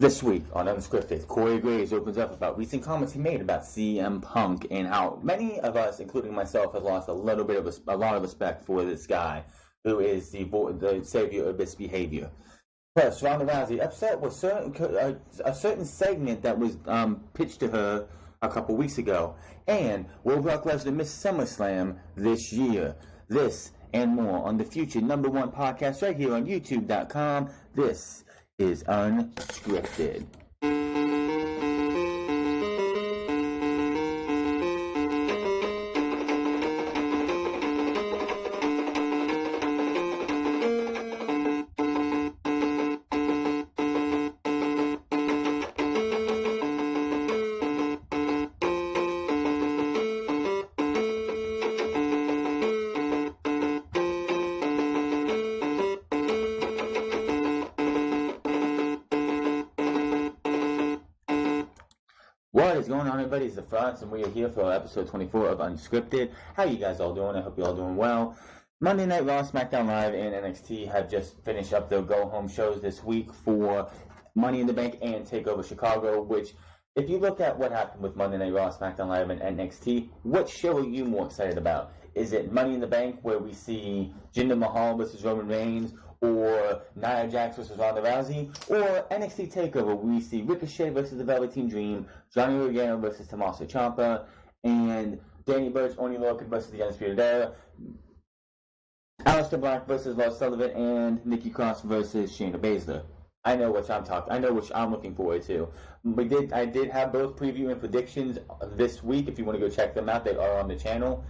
This week on UnScripted, Corey Graves opens up about recent comments he made about CM Punk and how many of us, including myself, have lost a lot of respect for this guy who is the savior of misbehavior. Plus, Ronda Rousey upset with a certain segment that was pitched to her a couple weeks ago. And will Brock Lesnar miss SummerSlam this year? This and more on the future #1 podcast right here on YouTube.com. This is Unscripted. What is going on, everybody? It's the Fronts, and we are here for episode 24 of Unscripted. How you guys all doing? I hope you're all doing well. Monday Night Raw, SmackDown Live, and NXT have just finished up their go-home shows this week for Money in the Bank and TakeOver Chicago, which, if you look at what happened with Monday Night Raw, SmackDown Live, and NXT, what show are you more excited about? Is it Money in the Bank, where we see Jinder Mahal versus Roman Reigns, or Nia Jax versus Ronda Rousey, or NXT TakeOver, where we see Ricochet versus the Velveteen Dream, Johnny Gargano versus Tommaso Ciampa, and Danny Burch, Oni Lorcan versus the Undisputed Era, Aleister Black versus Lars Sullivan, and Nikki Cross versus Shayna Baszler. I know what I'm looking forward to. I did have both preview and predictions this week. If you want to go check them out, they are on the channel,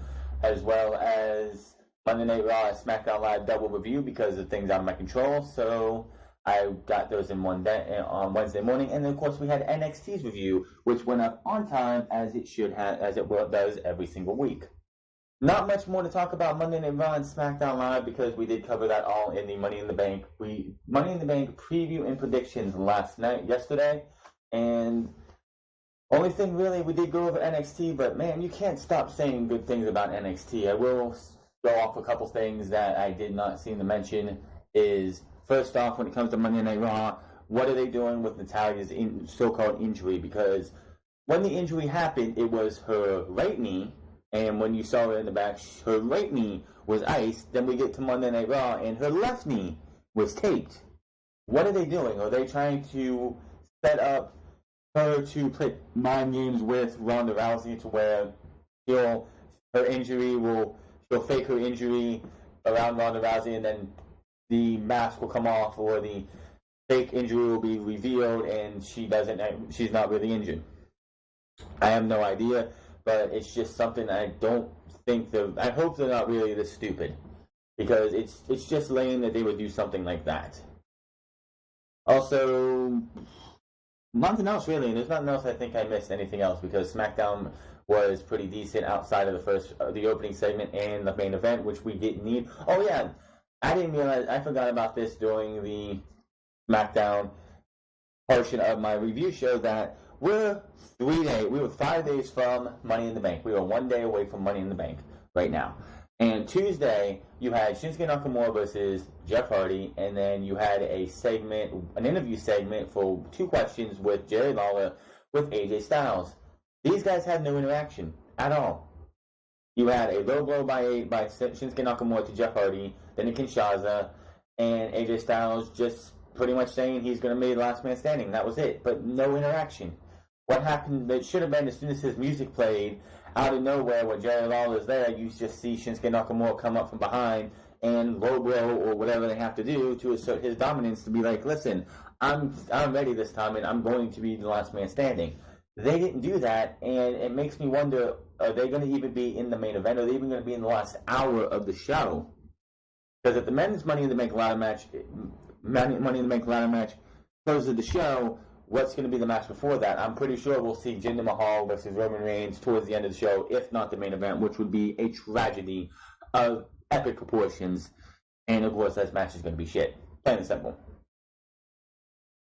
as well as Monday Night Raw and SmackDown Live double review because of things out of my control. So I got those in one day on Wednesday morning, and then of course we had NXT's review, which went up on time as it should have, as it does every single week. Not much more to talk about Monday Night Raw and SmackDown Live because we did cover that all in the Money in the Bank preview and predictions yesterday, and only thing really we did go over NXT, but man, you can't stop saying good things about NXT. I will go off a couple things that I did not seem to mention. Is first off, when it comes to Monday Night Raw, what are they doing with Natalia's so-called injury? Because when the injury happened, it was her right knee, and when you saw her in the back, her right knee was iced. Then we get to Monday Night Raw, and her left knee was taped. What are they doing? Are they trying to set up her to play mind games with Ronda Rousey to where she'll fake her injury around Ronda Rousey, and then the mask will come off, or the fake injury will be revealed, and she's not really injured? I have no idea, but it's just something I don't think I hope they're not really this stupid, because it's just lame that they would do something like that. Also, nothing else really. There's nothing else I think I missed anything else, because SmackDown was pretty decent outside of the opening segment and the main event, which we didn't need. Oh yeah, I forgot about this during the SmackDown portion of my review show, that we were 5 days from Money in the Bank. We were 1 day away from Money in the Bank right now. And Tuesday, you had Shinsuke Nakamura versus Jeff Hardy, and then you had an interview segment for 2 questions with Jerry Lawler with AJ Styles. These guys had no interaction at all. You had a low blow by Shinsuke Nakamura to Jeff Hardy, then to Kinshasa, and AJ Styles just pretty much saying he's going to be the last man standing. That was it, but no interaction. What happened, that should have been, as soon as his music played, out of nowhere, when Jerry Lawler's there, you just see Shinsuke Nakamura come up from behind and low blow or whatever they have to do to assert his dominance, to be like, listen, I'm ready this time, and I'm going to be the last man standing. They didn't do that, and it makes me wonder, are they going to even be in the main event? Are they even going to be in the last hour of the show? Because if the men's Money in the Bank ladder match closes the show, what's going to be the match before that? I'm pretty sure we'll see Jinder Mahal versus Roman Reigns towards the end of the show, if not the main event, which would be a tragedy of epic proportions. And of course, that match is going to be shit. Plain and simple.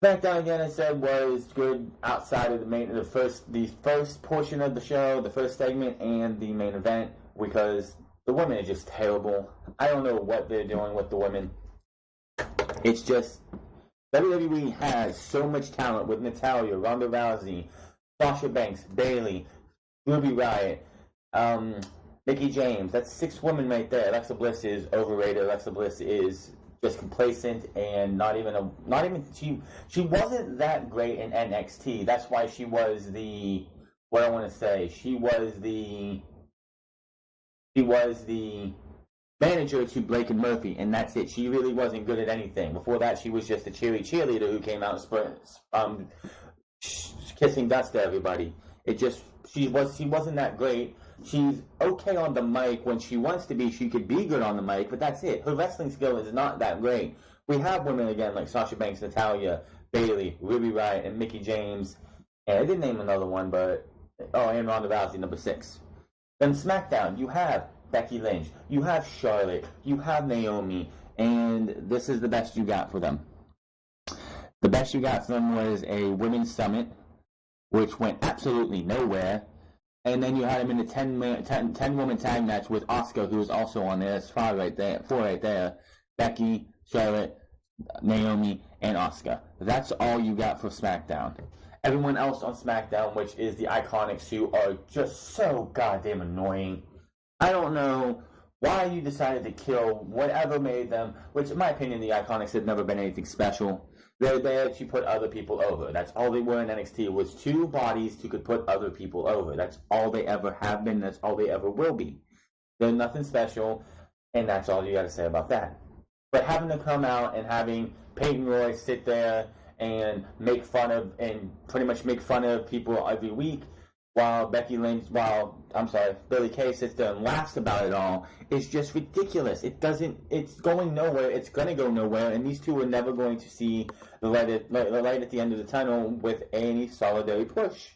SmackDown, again, I said, was good outside of the first portion of the show, the first segment, and the main event, because the women are just terrible. I don't know what they're doing with the women. It's just WWE has so much talent with Natalya, Ronda Rousey, Sasha Banks, Bayley, Ruby Riott, Mickie James. That's 6 women right there. Alexa Bliss is overrated. Alexa Bliss is just complacent and not even she wasn't that great in NXT. That's why she was the what I want to say. She was the manager to Blake and Murphy, and that's it. She really wasn't good at anything. Before that, she was just a cheerleader who came out kissing dust to everybody. She wasn't that great. She's okay on the mic when she wants to be. She could be good on the mic, but that's it. Her wrestling skill is not that great. We have women again like Sasha Banks, Natalya, Bayley, Ruby Riott, and Mickie James. And I didn't name another one, but and Ronda Rousey, number 6. Then SmackDown, you have Becky Lynch, you have Charlotte, you have Naomi, and this is the best you got for them. The best you got for them was a women's summit, which went absolutely nowhere. And then you had him in the 10-woman tag match with Asuka, who was also on there. That's 4 right there. Becky, Charlotte, Naomi, and Asuka. That's all you got for SmackDown. Everyone else on SmackDown, which is the Iconics, who are just so goddamn annoying. I don't know why you decided to kill whatever made them, which in my opinion, the Iconics have never been anything special. They're there to put other people over. That's all they were in NXT, was 2 bodies who could put other people over. That's all they ever have been. That's all they ever will be. They're nothing special, and that's all you got to say about that. But having them come out and having Peyton Royce sit there and pretty much make fun of people every week, while Billie Kay sits there and laughs about it all, is just ridiculous. It's going nowhere. It's going to go nowhere, and these 2 are never going to see the light at the end of the tunnel with any solidarity push.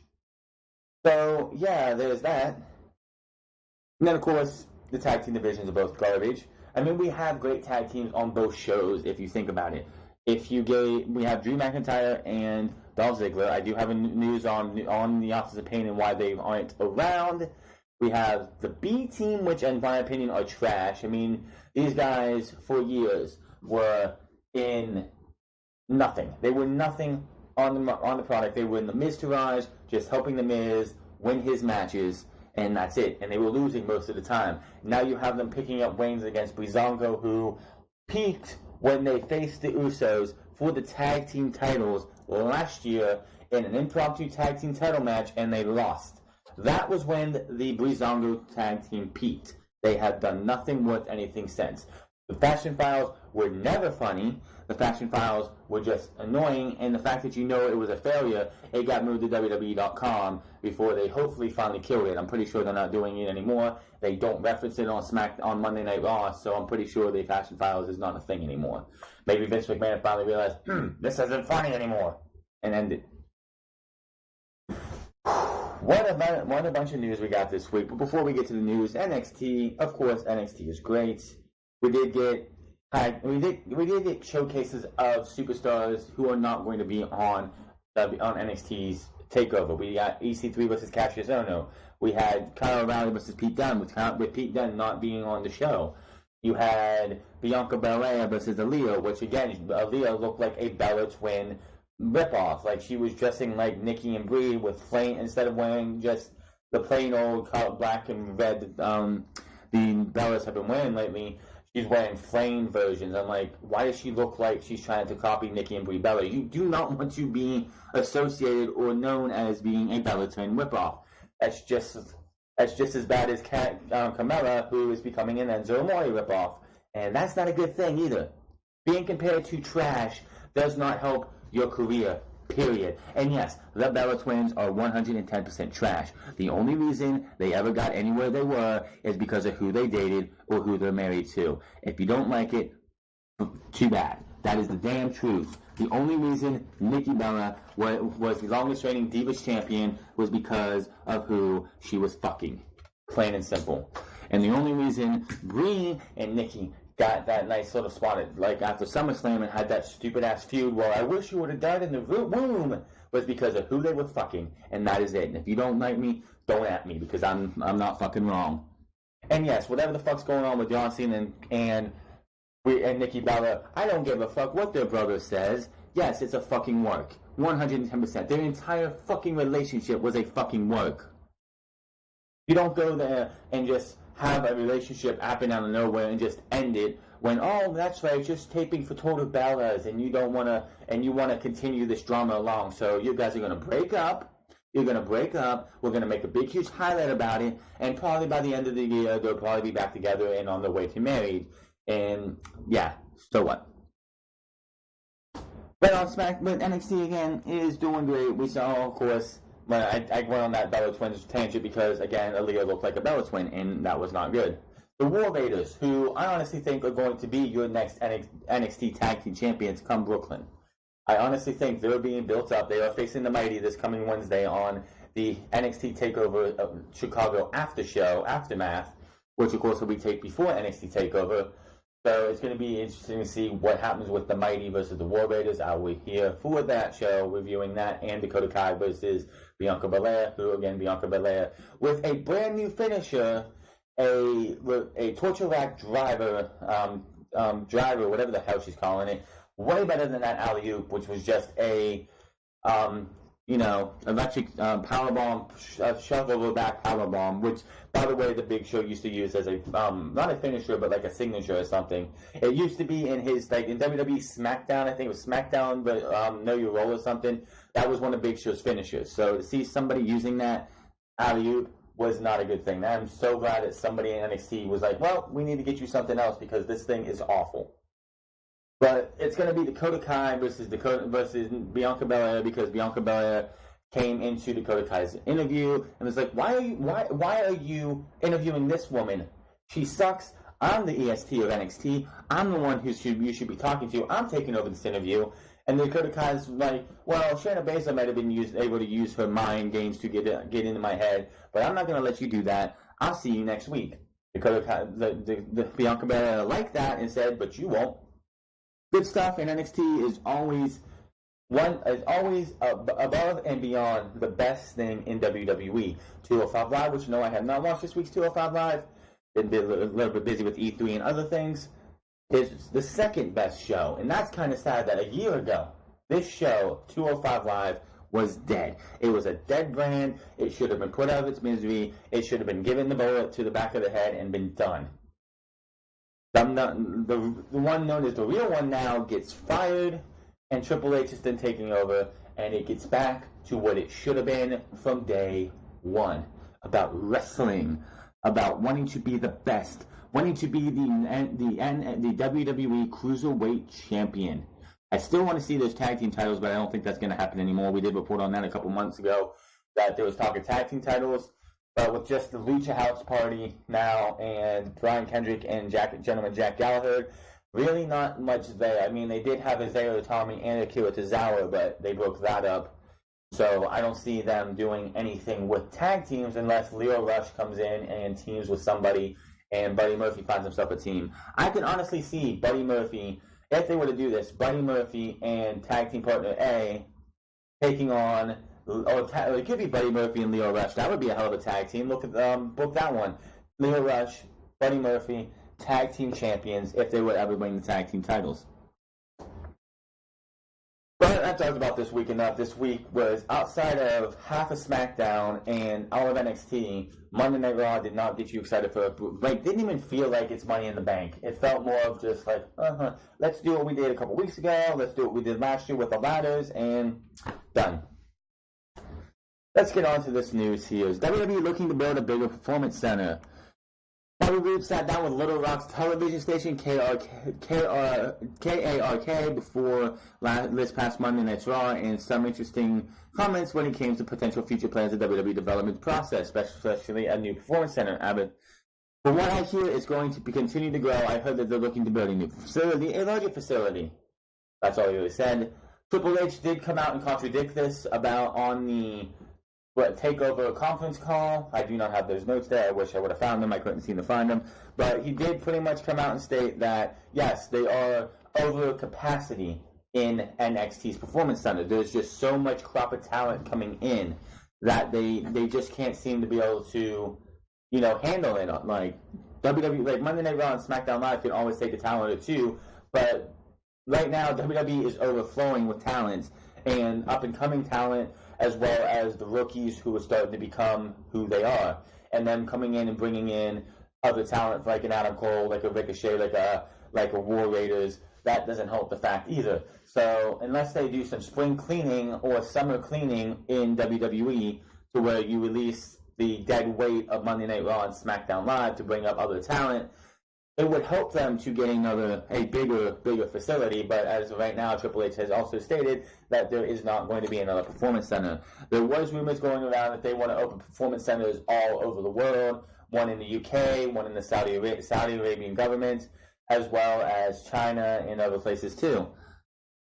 So, yeah, there's that. And then, of course, the tag team divisions are both garbage. I mean, we have great tag teams on both shows, if you think about it. We have Drew McIntyre and Dolph Ziggler. I do have news on the Office of Pain and why they aren't around. We have the B team, which in my opinion are trash. I mean, these guys for years were in nothing. They were nothing on the product. They were in the Miz Tourage, just helping the Miz win his matches, and that's it. And they were losing most of the time. Now you have them picking up wins against Breezango, who peaked when they faced the Usos for the tag team titles last year in an impromptu tag team title match, and they lost. That was when the Breezango tag team peaked. They have done nothing worth anything since. The Fashion Files were never funny. The Fashion Files were just annoying, and the fact that it was a failure, it got moved to WWE.com before they hopefully finally killed it. I'm pretty sure they're not doing it anymore. They don't reference it on Monday Night Raw, so I'm pretty sure the Fashion Files is not a thing anymore. Maybe Vince McMahon finally realized, this isn't funny anymore, and ended. What a bunch of news we got this week. But before we get to the news, NXT, of course, NXT is great. We did get showcases of superstars who are not going to be on NXT's takeover. We got EC3 versus Cassius Ohno. We had Kyle O'Reilly versus Pete Dunne, with Pete Dunne not being on the show. You had Bianca Belair versus Aaliyah, which again, Aaliyah looked like a Bella Twin ripoff. Like she was dressing like Nikki and Brie with flame instead of wearing just the plain old black and red the Bellas have been wearing lately. She's wearing flame versions. I'm like, why does she look like she's trying to copy Nikki and Brie Bella? You do not want to be associated or known as being a Bella Twin ripoff. That's just as bad as Carmella, who is becoming an Enzo Amore ripoff. And that's not a good thing either. Being compared to trash does not help your career, period. And yes, the Bella Twins are 110% trash. The only reason they ever got anywhere they were is because of who they dated or who they're married to. If you don't like it, too bad. That is the damn truth. The only reason Nikki Bella was the longest reigning Divas champion was because of who she was fucking. Plain and simple. And the only reason Brie and Nikki got that nice little spot after SummerSlam and had that stupid ass feud where I wish you would have died in the womb was because of who they were fucking, and that is it. And if you don't like me, don't at me because I'm not fucking wrong. And yes, whatever the fuck's going on with John Cena and Nikki Bella, I don't give a fuck what their brother says. Yes, it's a fucking work. 110%. Their entire fucking relationship was a fucking work. You don't go there and just have a relationship happen out of nowhere and just end it when, oh, that's right, just taping for Total Bellas and you don't want to, and you want to continue this drama along. So you guys are going to break up. You're going to break up. We're going to make a big, huge highlight about it. And probably by the end of the year, they'll probably be back together and on their way to married. And yeah, so what? But on but NXT again is doing great. We saw, of course, when I went on that Bella Twins tangent because, again, Aaliyah looked like a Bella Twin, and that was not good. The War Raiders, who I honestly think are going to be your next NXT Tag Team Champions come Brooklyn. I honestly think they're being built up. They are facing the Mighty this coming Wednesday on the NXT TakeOver Chicago After Show, Aftermath, which, of course, will be taped before NXT TakeOver. So it's going to be interesting to see what happens with the Mighty versus the War Raiders. I will be here for that show, reviewing that, and Dakota Kai versus Bianca Belair, who, again, Bianca Belair, with a brand new finisher, a torture rack driver, whatever the hell she's calling it, way better than that alley-oop, which was just a, electric powerbomb, shove-over-back powerbomb, which, by the way, the Big Show used to use as a, not a finisher, but like a signature or something. It used to be in his, like, in WWE SmackDown, I think it was SmackDown, but Know Your Role or something. That was one of Big Show's finishers. So to see somebody using that alley-oop was not a good thing. I'm so glad that somebody in NXT was like, well, we need to get you something else because this thing is awful. But it's going to be Dakota Kai versus Bianca Belair because Bianca Belair came into Dakota Kai's interview and was like, why are you interviewing this woman? She sucks. I'm the EST of NXT. I'm the one you should be talking to. I'm taking over this interview. And Dakota Kai's like, well, Shayna Baszler might have been able to use her mind games to get into my head, but I'm not going to let you do that. I'll see you next week. Dakota Kai, the Bianca Belair liked that and said, but you won't. Good stuff, and NXT is always above and beyond the best thing in WWE. 205 Live, which I have not watched this week's 205 Live. Been a little bit busy with E3 and other things. Is the second best show, and that's kind of sad that a year ago, this show, 205 Live, was dead. It was a dead brand. It should have been put out of its misery. It should have been given the bullet to the back of the head and been done. The one known as the real one now gets fired, and Triple H is then taking over, and it gets back to what it should have been from day one. About wrestling, about wanting to be the best, wanting to be the WWE Cruiserweight Champion. I still want to see those tag team titles, but I don't think that's going to happen anymore. We did report on that a couple months ago, that there was talk of tag team titles. But with just the Lucha House Party now and Brian Kendrick and Gentleman Jack Gallagher, really not much there. I mean, they did have Isaiah Utami and Akira Tozawa, but they broke that up. So I don't see them doing anything with tag teams unless Leo Rush comes in and teams with somebody and Buddy Murphy finds himself a team. I can honestly see Buddy Murphy, if they were to do this, Buddy Murphy and tag team partner A taking on... it could be Buddy Murphy and Leo Rush. That would be a hell of a tag team. Look at book that one. Leo Rush, Buddy Murphy, tag team champions if they would ever win the tag team titles. But I talked about this week enough. This week was outside of half of SmackDown and all of NXT. Monday Night Raw did not get you excited for didn't even feel like it's Money in the Bank. It felt more of just like, let's do what we did a couple weeks ago. Let's do what we did last year with the ladders, and done. Let's get on to this news here. Is WWE looking to build a bigger performance center? Bobby Roode sat down with Little Rock's television station, KARK, before this past Monday Night's Raw, and some interesting comments when it came to potential future plans of WWE development process, especially a new performance center. From what I hear, it's going to continue to grow. I heard that they're looking to build a new facility, a larger facility. That's all he really said. Triple H did come out and contradict this on the TakeOver conference call. I do not have those notes there. I wish I would have found them. I couldn't seem to find them. But he did pretty much come out and state that, yes, they are over capacity in NXT's Performance Center. There's just so much crop of talent coming in that they just can't seem to be able to, handle it. Like, WWE, like Monday Night Raw and SmackDown Live can always take a talent or two, but right now WWE is overflowing with talent and up and coming talent, as well as the rookies who are starting to become who they are, and them coming in and bringing in other talent like an Adam Cole, like a Ricochet, like a War Raiders. That doesn't help the fact either. So unless they do some spring cleaning or summer cleaning in WWE, to where you release the dead weight of Monday Night Raw and SmackDown Live to bring up other talent, it would help them to get a bigger facility. But as of right now, Triple H has also stated that there is not going to be another performance center. There was rumors going around that they want to open performance centers all over the world, one in the UK, one in the Saudi Arabian government, as well as China and other places too.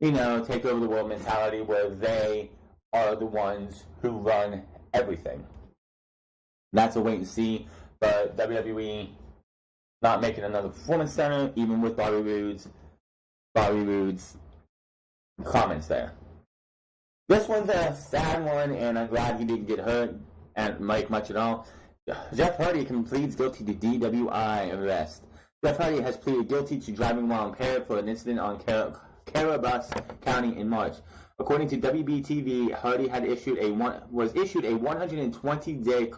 Take over the world mentality where they are the ones who run everything. That's a wait and see, but WWE not making another performance center, even with Bobby Roode's comments there. This one's a sad one, and I'm glad he didn't get hurt and much at all. Jeff Hardy pleads guilty to DWI arrest. Jeff Hardy has pleaded guilty to driving while impaired for an incident on Carabas County in March. According to WBTV, Hardy was issued a 120-day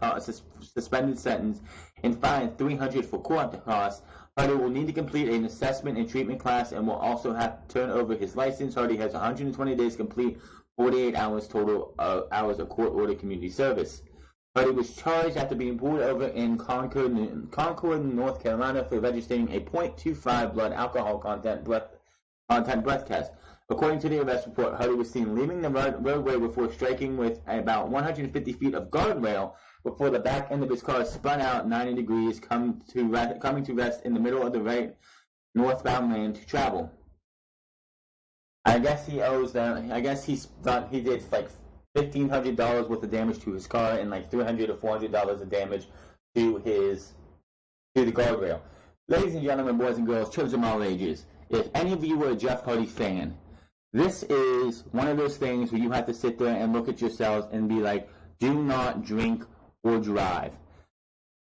suspended sentence and fined $300 for court costs. Hardy will need to complete an assessment and treatment class and will also have to turn over his license. Hardy has 120 days to complete 48 hours total hours of court-ordered community service. Hardy was charged after being pulled over in Concord, North Carolina for registering a .25 blood alcohol content breath test. According to the arrest report, Hardy was seen leaving the roadway before striking with about 150 feet of guardrail before the back end of his car spun out 90 degrees, coming to rest in the middle of the right northbound lane to travel. I guess he owes them. I guess he did like $1,500 worth of damage to his car and like $300 or $400 of damage to the guardrail. Ladies and gentlemen, boys and girls, children of all ages, if any of you were a Jeff Hardy fan, this is one of those things where you have to sit there and look at yourselves and be like, do not drink or drive.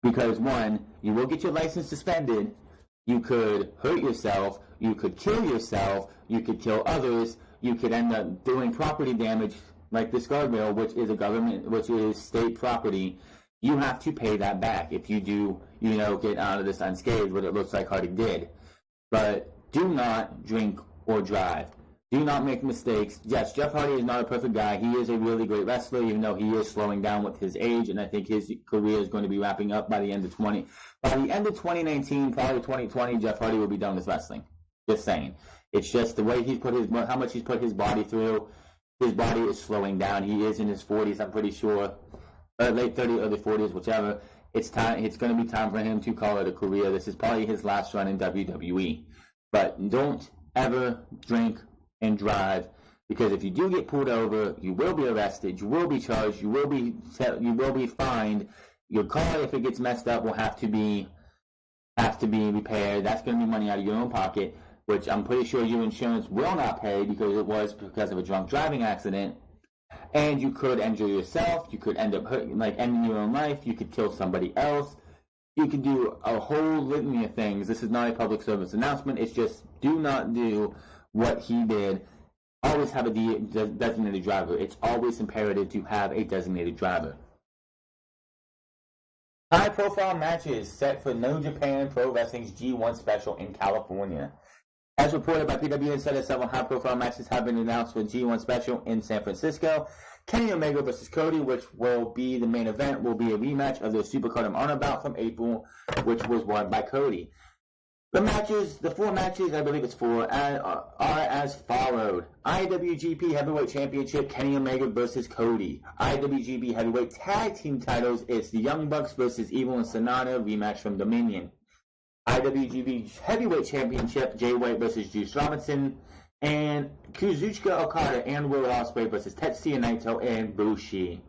Because one, you will get your license suspended, you could hurt yourself, you could kill yourself, you could kill others, you could end up doing property damage like this guardrail, which is state property. You have to pay that back if you do, get out of this unscathed, what it looks like Hardy did. But do not drink or drive. Do not make mistakes. Yes, Jeff Hardy is not a perfect guy. He is a really great wrestler, even though he is slowing down with his age, and I think his career is going to be wrapping up by the end of 2019, probably 2020, Jeff Hardy will be done with wrestling. Just saying. It's just the way how much he's put his body through. His body is slowing down. He is in his 40s, I'm pretty sure. Late 30s, early 40s, whichever. It's time. It's going to be time for him to call it a career. This is probably his last run in WWE. But don't ever drink and drive, because if you do get pulled over, you will be arrested, you will be charged, you will be fined. Your car, if it gets messed up, will have to be repaired. That's going to be money out of your own pocket, which I'm pretty sure your insurance will not pay because it was because of a drunk driving accident. And you could injure yourself. You could end up ending your own life. You could kill somebody else. You could do a whole litany of things. This is not a public service announcement. It's just do not do what he did. Always have a designated driver. It's always imperative to have a designated driver. High-profile matches set for New Japan Pro Wrestling's G1 special in California. As reported by PW Insider, several high-profile matches have been announced for G1 special in San Francisco. Kenny Omega vs. Cody, which will be the main event, will be a rematch of the Supercard of Honor bout from April, which was won by Cody. The four matches, I believe it's four, are as followed. IWGP Heavyweight Championship, Kenny Omega vs. Cody. IWGP Heavyweight Tag Team titles, it's the Young Bucks vs. Evil and Sonata, rematch from Dominion. IWGP Heavyweight Championship, Jay White vs. Juice Robinson. And Kazuchika Okada and Will Ospreay vs. Tetsuya Naito and Bushi.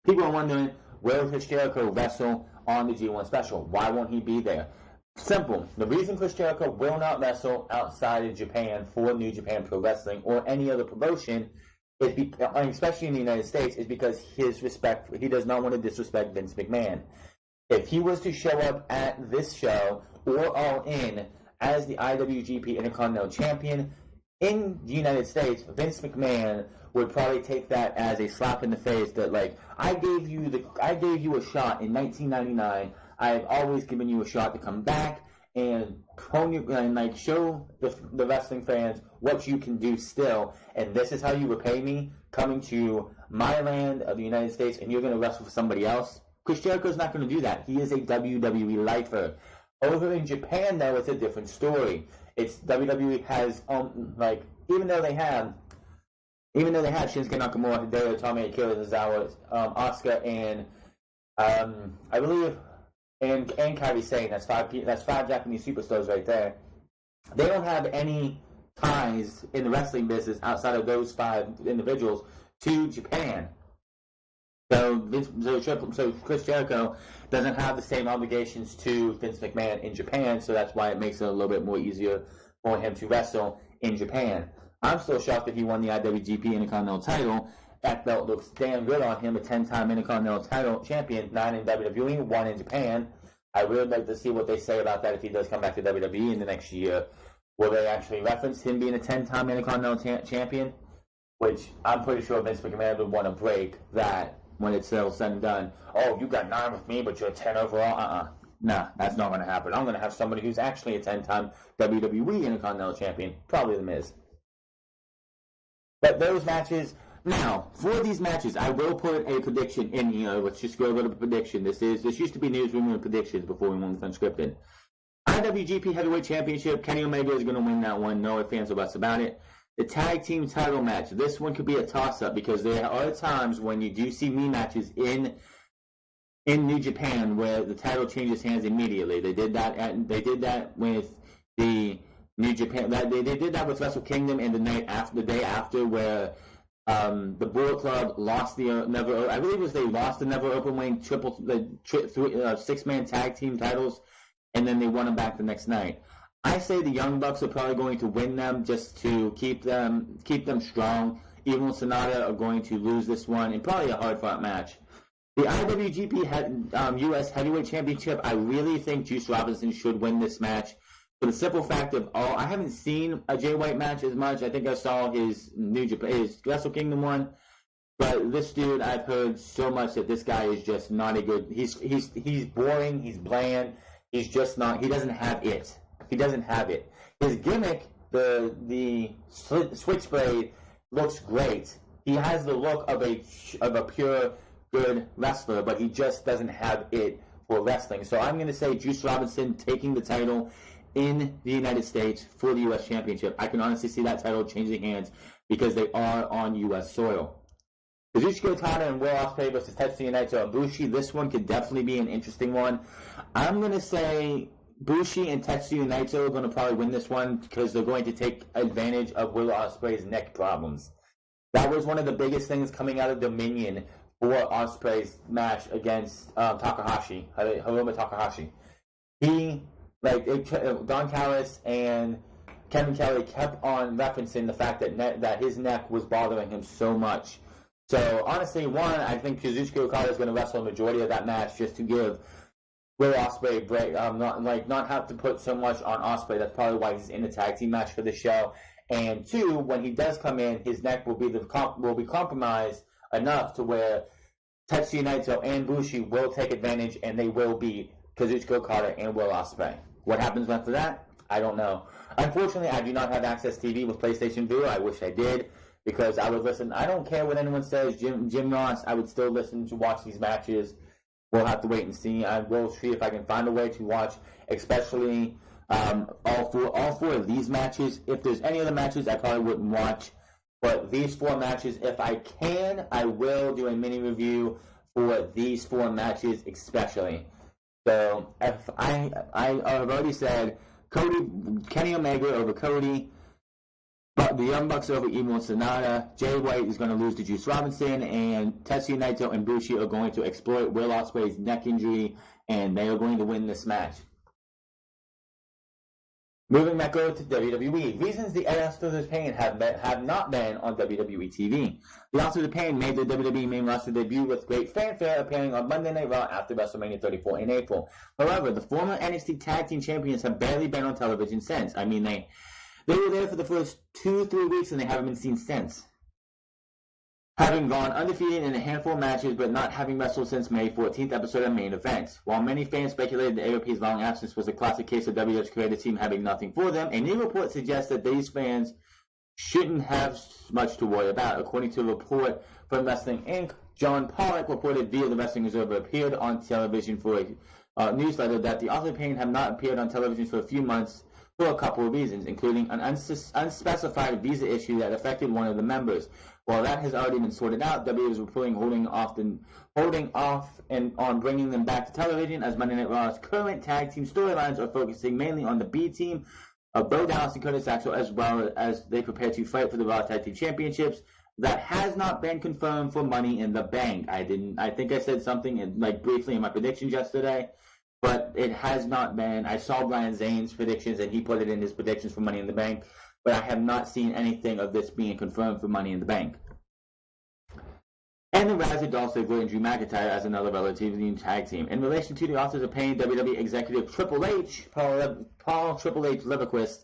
People are wondering, will Chris Jericho wrestle on the G1 special? Why won't he be there? Simple. The reason Chris Jericho will not wrestle outside of Japan for New Japan Pro Wrestling or any other promotion, especially in the United States, is because he does not want to disrespect Vince McMahon. If he was to show up at this show or All In as the IWGP Intercontinental Champion in the United States, Vince McMahon would probably take that as a slap in the face that, like, I gave you a shot in 1999. I've always given you a shot to come back and show the wrestling fans what you can do still, and this is how you repay me, coming to my land of the United States, and you're going to wrestle for somebody else. Chris Jericho's not going to do that. He is a WWE lifer. Over in Japan, though, it's a different story. It's WWE has even though they have Shinsuke Nakamura, Hideo Itami, Akira Tozawa, Asuka, and I believe and Kairi Sane. That's five Japanese superstars right there. They don't have any ties in the wrestling business outside of those 5 individuals to Japan. So Chris Jericho doesn't have the same obligations to Vince McMahon in Japan, so that's why it makes it a little bit more easier for him to wrestle in Japan. I'm still shocked that he won the IWGP Intercontinental title. That belt looks damn good on him, a 10-time Intercontinental title champion, 9 in WWE, 1 in Japan. I really like to see what they say about that if he does come back to WWE in the next year. Will they actually reference him being a 10-time Intercontinental champion? Which I'm pretty sure Vince McMahon would want to break that when it's all said and done. Oh, you got 9 with me, but you're 10 overall? Nah, that's not going to happen. I'm going to have somebody who's actually a 10-time WWE Intercontinental champion, probably The Miz. But those matches, now, for these matches, I will put a prediction in here. Let's just go over the prediction. This used to be Newsroom and Predictions before we went with Unscripted. IWGP Heavyweight Championship, Kenny Omega is going to win that one. No ifs, ands, or buts about it. The tag team title match. This one could be a toss-up because there are times when you do see rematches in New Japan where the title changes hands immediately. They did that with the New Japan. They did that with Wrestle Kingdom and the day after where the Bullet Club lost the I believe it was they lost the Never Open Weight 6-man tag team titles, and then they won them back the next night. I say the Young Bucks are probably going to win them just to keep them strong. Evil and Sonata are going to lose this one in probably a hard-fought match. The IWGP U.S. Heavyweight Championship, I really think Juice Robinson should win this match. For the simple fact of I haven't seen a Jay White match as much. I think I saw his Wrestle Kingdom one. But this dude, I've heard so much that this guy is just not a good. He's boring. He's bland. He's just not. He doesn't have it. He doesn't have it. His gimmick, the switchblade, looks great. He has the look of a pure good wrestler, but he just doesn't have it for wrestling. So I'm going to say Juice Robinson taking the title in the United States for the U.S. Championship. I can honestly see that title changing hands because they are on U.S. soil. Kazuchika Okada and Will Ospreay versus Tetsuya Naito and Bushi. This one could definitely be an interesting one. I'm going to say Bushi and Tetsuya Naito are going to probably win this one because they're going to take advantage of Will Ospreay's neck problems. That was one of the biggest things coming out of Dominion for Ospreay's match against Takahashi, Hiromu Takahashi. Don Callis and Kevin Kelly kept on referencing the fact that his neck was bothering him so much. So honestly, I think Kazuchika Okada is going to wrestle a majority of that match just to give Will Ospreay a break, not have to put so much on Ospreay. That's probably why he's in the tag team match for the show. And 2, when he does come in, his neck will be compromised enough to where Tetsuya Naito and Bushi will take advantage, and they will beat Kazuchika Okada and Will Ospreay. What happens after that? I don't know. Unfortunately, I do not have Access TV with PlayStation Viewer. I wish I did, because I would listen. I don't care what anyone says. Jim Ross, I would still listen to watch these matches. We'll have to wait and see. I will see if I can find a way to watch, especially all four of these matches. If there's any other matches, I probably wouldn't watch. But these 4 matches, if I can, I will do a mini review for these 4 matches especially. So if I've already said Kenny Omega over Cody, but the Young Bucks over Evil and Sonata. Jay White is going to lose to Juice Robinson, and Tetsuya Naito and Bushi are going to exploit Will Ospreay's neck injury, and they are going to win this match. Moving back over to WWE, reasons the Authors of Pain have not been on WWE TV. The Authors of Pain made their WWE main roster debut with great fanfare, appearing on Monday Night Raw after WrestleMania 34 in April. However, the former NXT Tag Team Champions have barely been on television since. I mean, they were there for the first 2-3 weeks and they haven't been seen since. Having gone undefeated in a handful of matches, but not having wrestled since May 14th episode of Main Event. While many fans speculated the AOP's long absence was a classic case of WWE's creative team having nothing for them, a new report suggests that these fans shouldn't have much to worry about. According to a report from Wrestling Inc., John Pollock reported via the Wrestling Observer appeared on television for a newsletter that the Authors of Pain have not appeared on television for a few months for a couple of reasons, including an unspecified visa issue that affected one of the members. While that has already been sorted out, WWE is reporting holding off on bringing them back to television, as Monday Night Raw's current tag team storylines are focusing mainly on the B team of Bo Dallas and Curtis Axel, as well as they prepare to fight for the Raw Tag Team Championships. That has not been confirmed for Money in the Bank. I think I said something briefly in my predictions yesterday, but it has not been. I saw Brian Zane's predictions, and he put it in his predictions for Money in the Bank, but I have not seen anything of this being confirmed for Money in the Bank. And the Rousey, Dolph Ziggler, and Drew McIntyre as another relatively new tag team. In relation to the Authors of Pain, WWE executive Triple H, Paul Triple H Leverquist,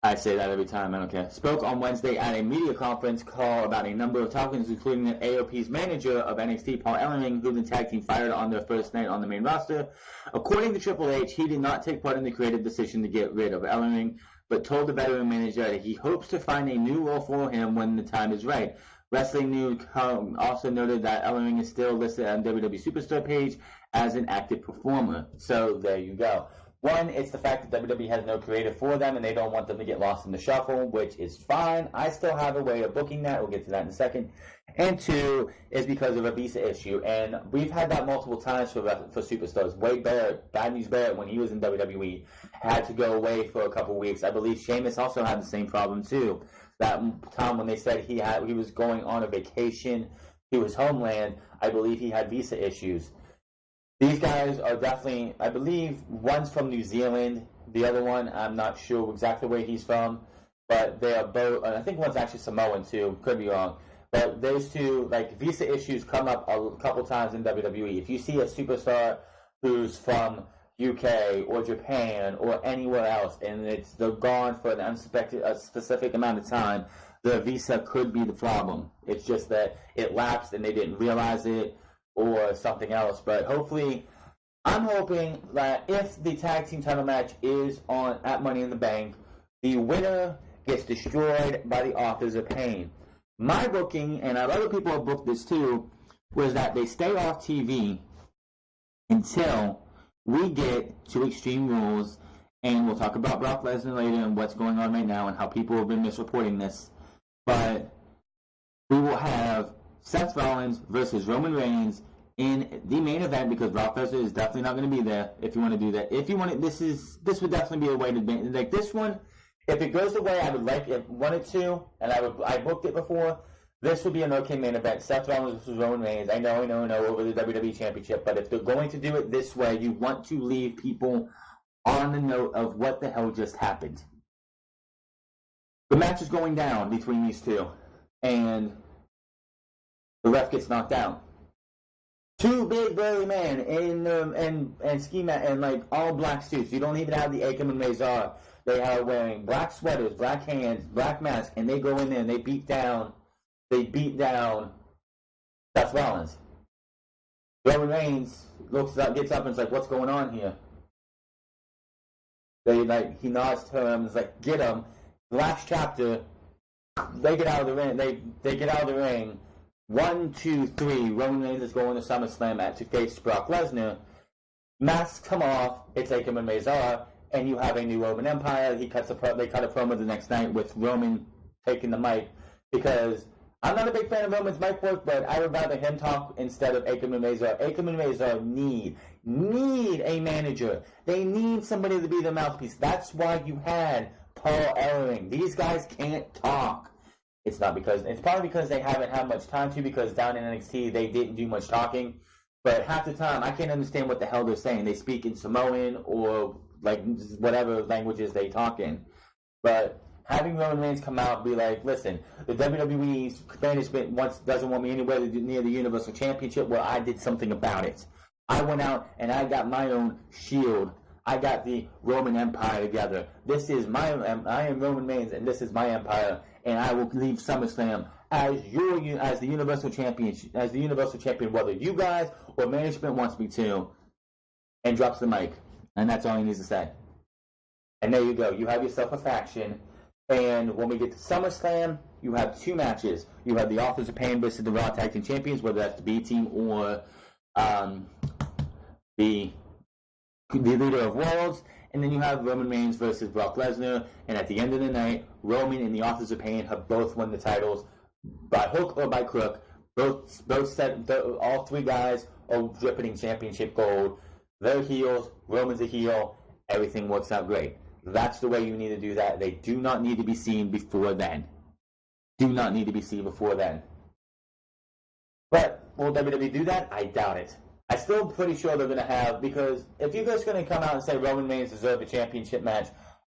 I say that every time, I don't care, spoke on Wednesday at a media conference call about a number of topics, including the AOP's manager of NXT, Paul Ellering, who the tag team fired on their first night on the main roster. According to Triple H, he did not take part in the creative decision to get rid of Ellering, but told the veteran manager that he hopes to find a new role for him when the time is right. Wrestling News also noted that Ellering is still listed on WWE Superstar page as an active performer. So there you go. One, it's the fact that WWE has no creative for them and they don't want them to get lost in the shuffle, which is fine. I still have a way of booking that. We'll get to that in a second. And two is because of a visa issue. And we've had that multiple times for superstars. Wade Barrett, Bad News Barrett, when he was in WWE, had to go away for a couple weeks. I believe Sheamus also had the same problem too. That time when they said he was going on a vacation to his homeland, I believe he had visa issues. These guys are definitely, I believe, one's from New Zealand. The other one, I'm not sure exactly where he's from, but they are both, I think one's actually Samoan too, could be wrong. But those two, visa issues come up a couple times in WWE. If you see a superstar who's from UK or Japan or anywhere else, and they're gone for a specific amount of time, the visa could be the problem. It's just that it lapsed and they didn't realize it, or something else. But hopefully, I'm hoping that if the tag team title match is on at Money in the Bank, the winner gets destroyed by the Authors of Pain. My booking, and other people have booked this too, was that they stay off TV until we get to Extreme Rules, and we'll talk about Brock Lesnar later and what's going on right now and how people have been misreporting this. But we will have Seth Rollins versus Roman Reigns in the main event, because Brock Lesnar is definitely not going to be there. If you want to do that, if you want it, this would definitely be a way to this one. If it goes the way I would want it to, and I booked it before, this would be an okay main event. Seth Rollins versus Roman Reigns. I know, over the WWE Championship. But if they're going to do it this way, you want to leave people on the note of what the hell just happened. The match is going down between these two, and the ref gets knocked out. Two big burly men in ski mat and all black suits. You don't even have the Akam and Razor. They are wearing black sweaters, black hands, black masks, and they go in there and they beat down Seth Rollins. Roman Reigns gets up and is like, "What's going on here?" He nods to him and is like, "Get him." Last chapter, they get out of the ring. They get out of the ring. 1, 2, 3. Roman Reigns is going to SummerSlam to face Brock Lesnar. Masks come off. It's Akam and Razor, and you have a new Roman Empire. They cut a promo the next night with Roman taking the mic, because I'm not a big fan of Roman's mic work, but I would rather him talk instead of Akam and Razor. Akam and Razor need a manager. They need somebody to be their mouthpiece. That's why you had Paul Ellering. These guys can't talk. It's probably because they haven't had much time to, because down in NXT they didn't do much talking. But half the time I can't understand what the hell they're saying. They speak in Samoan or like whatever languages they talk in. But having Roman Reigns come out and be like, listen, the WWE's management doesn't want me anywhere near the Universal Championship. Well, I did something about it. I went out and I got my own Shield. I got the Roman Empire together. I am Roman Reigns, and this is my empire, and I will leave SummerSlam as the Universal Champion, whether you guys or management wants me to, and drops the mic, and that's all he needs to say. And there you go. You have yourself a faction, and when we get to SummerSlam, you have two matches. You have the Authors of Pain versus the Raw Tag Team Champions, whether that's the B Team or the Leader of Worlds, and then you have Roman Reigns versus Brock Lesnar, and at the end of the night, Roman and the Authors of Pain have both won the titles by hook or by crook. All three guys are dripping championship gold. They're heels, Roman's a heel, everything works out great. That's the way you need to do that. They do not need to be seen before then. But will WWE do that? I doubt it. I'm still pretty sure they're going to have, because if you're just going to come out and say Roman Reigns deserved a championship match,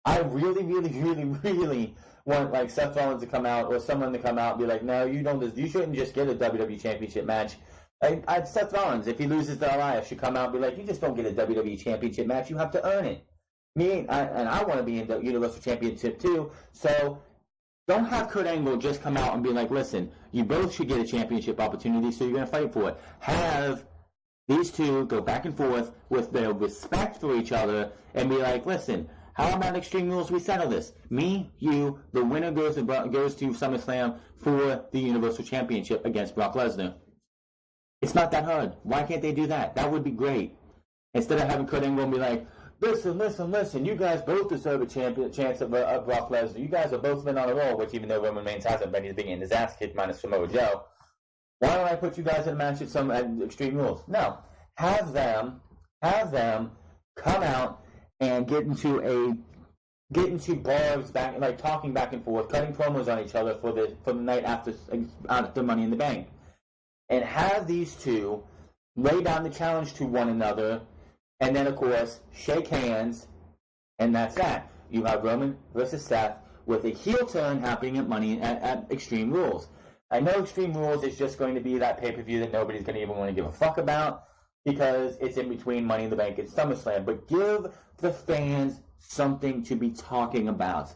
I really, really, really, really want like Seth Rollins to come out or someone to come out and be like, no, you shouldn't just get a WWE championship match. Seth Rollins, if he loses to Elias, should come out and be like, you just don't get a WWE championship match, you have to earn it. I want to be in the Universal Championship too, so don't have Kurt Angle just come out and be like, listen, you both should get a championship opportunity, so you're going to fight for it. Have these two go back and forth with their respect for each other and be like, listen, how about Extreme Rules? We settle this. Me, you, the winner goes to SummerSlam for the Universal Championship against Brock Lesnar. It's not that hard. Why can't they do that? That would be great. Instead of having Kurt Angle be like, listen, you guys both deserve a chance of Brock Lesnar. You guys have both been on a roll, which even though Roman Reigns hasn't been, he's been getting his ass kicked minus Samoa Joe. Why don't I put you guys in a match at Extreme Rules? No. Have them come out and get into bars back, like talking back and forth, cutting promos on each other for the night after Money in the Bank. And have these two lay down the challenge to one another, and then, of course, shake hands, and that's that. You have Roman versus Seth with a heel turn happening at Extreme Rules. I know Extreme Rules is just going to be that pay-per-view that nobody's going to even want to give a fuck about because it's in between Money in the Bank and SummerSlam. But give the fans something to be talking about.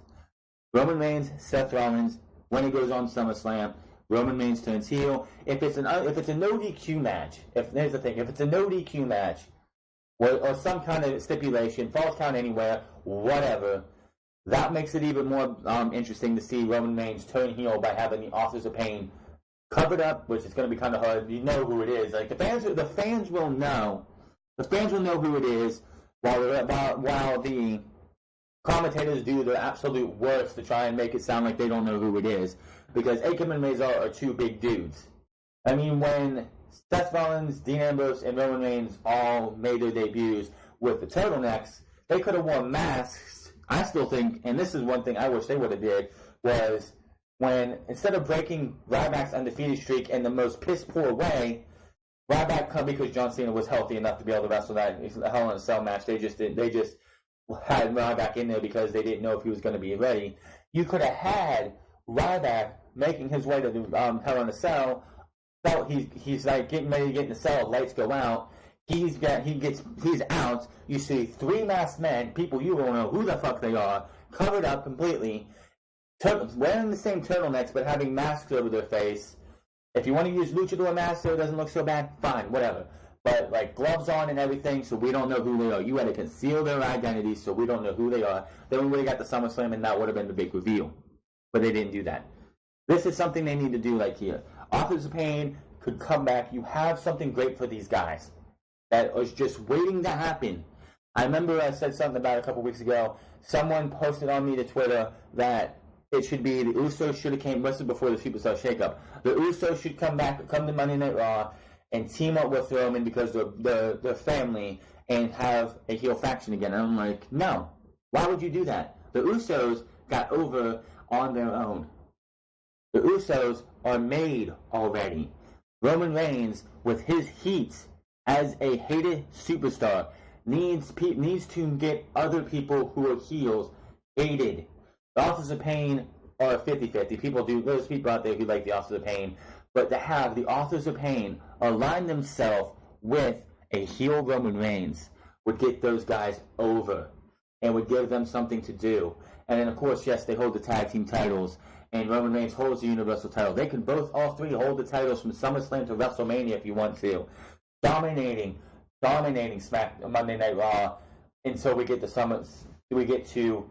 Roman Reigns, Seth Rollins, when it goes on SummerSlam, Roman Reigns turns heel. If it's a no DQ match, here's the thing, if it's a no DQ match, or some kind of stipulation, false count anywhere, whatever, that makes it even more interesting to see Roman Reigns turn heel by having the Authors of Pain covered up, which is going to be kind of hard. You know who it is. Like the fans will know. The fans will know who it is, while the commentators do their absolute worst to try and make it sound like they don't know who it is, because Akam and Rezar are two big dudes. I mean, when Seth Rollins, Dean Ambrose, and Roman Reigns all made their debuts with the turtlenecks, they could have worn masks. I still think, and this is one thing I wish they would have did, was when, instead of breaking Ryback's undefeated streak in the most piss-poor way, Ryback come because John Cena was healthy enough to be able to wrestle that Hell in a Cell match. They just had Ryback in there because they didn't know if he was going to be ready. You could have had Ryback making his way to the Hell in a Cell. He's like getting ready to get in the cell. Lights go out. He's out. You see three masked men, people you don't know who the fuck they are, covered up completely, wearing the same turtlenecks but having masks over their face. If you want to use luchador masks so it doesn't look so bad, fine, whatever. But like gloves on and everything, so we don't know who they are. You had to conceal their identities so we don't know who they are. Then we would have got the SummerSlam and that would have been the big reveal. But they didn't do that. This is something they need to do like here. Authors of Pain could come back. You have something great for these guys that was just waiting to happen. I remember I said something about a couple weeks ago. Someone posted on me to Twitter that it should be the Usos should have came. This is before the Superstar shakeup. The Usos should come to Monday Night Raw and team up with Roman because they're family and have a heel faction again. And I'm like, no. Why would you do that? The Usos got over on their own. The Usos are made already. Roman Reigns, with his heat as a hated superstar, needs to get other people who are heels aided. The Authors of Pain are 50-50. There's people out there who like the Authors of Pain, but to have the Authors of Pain align themselves with a heel Roman Reigns would get those guys over and would give them something to do. And then, of course, yes, they hold the tag team titles, and Roman Reigns holds the Universal title. They can all three hold the titles from SummerSlam to WrestleMania if you want to. Dominating Monday Night Raw until we get to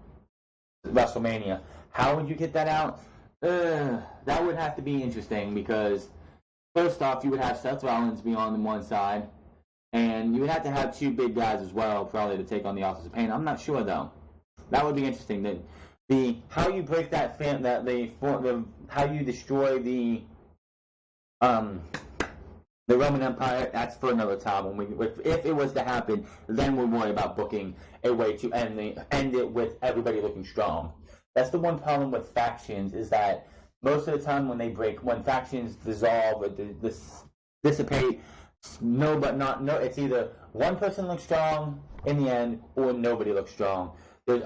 WrestleMania. How would you get that out? That would have to be interesting because first off, you would have Seth Rollins be on one side, and you would have to have two big guys as well, probably, to take on the Authors of Pain. I'm not sure though. That would be interesting. How you break that how you destroy the Roman Empire, that's for another time. If it was to happen, then we'll worry about booking a way to end it with everybody looking strong. That's the one problem with factions, is that most of the time when factions dissolve or dissipate, it's either one person looks strong in the end or nobody looks strong. There's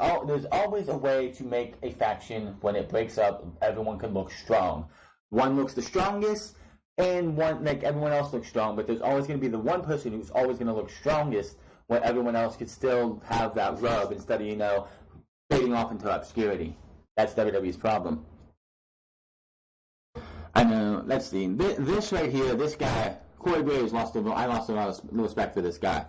always a way to make a faction, when it breaks up, everyone can look strong. One looks the strongest, and everyone else looks strong, but there's always going to be the one person who's always going to look strongest when everyone else could still have that rub instead of, fading off into obscurity. That's WWE's problem. I know, let's see. This right here, this guy, Corey Graves, I lost a lot of respect for this guy.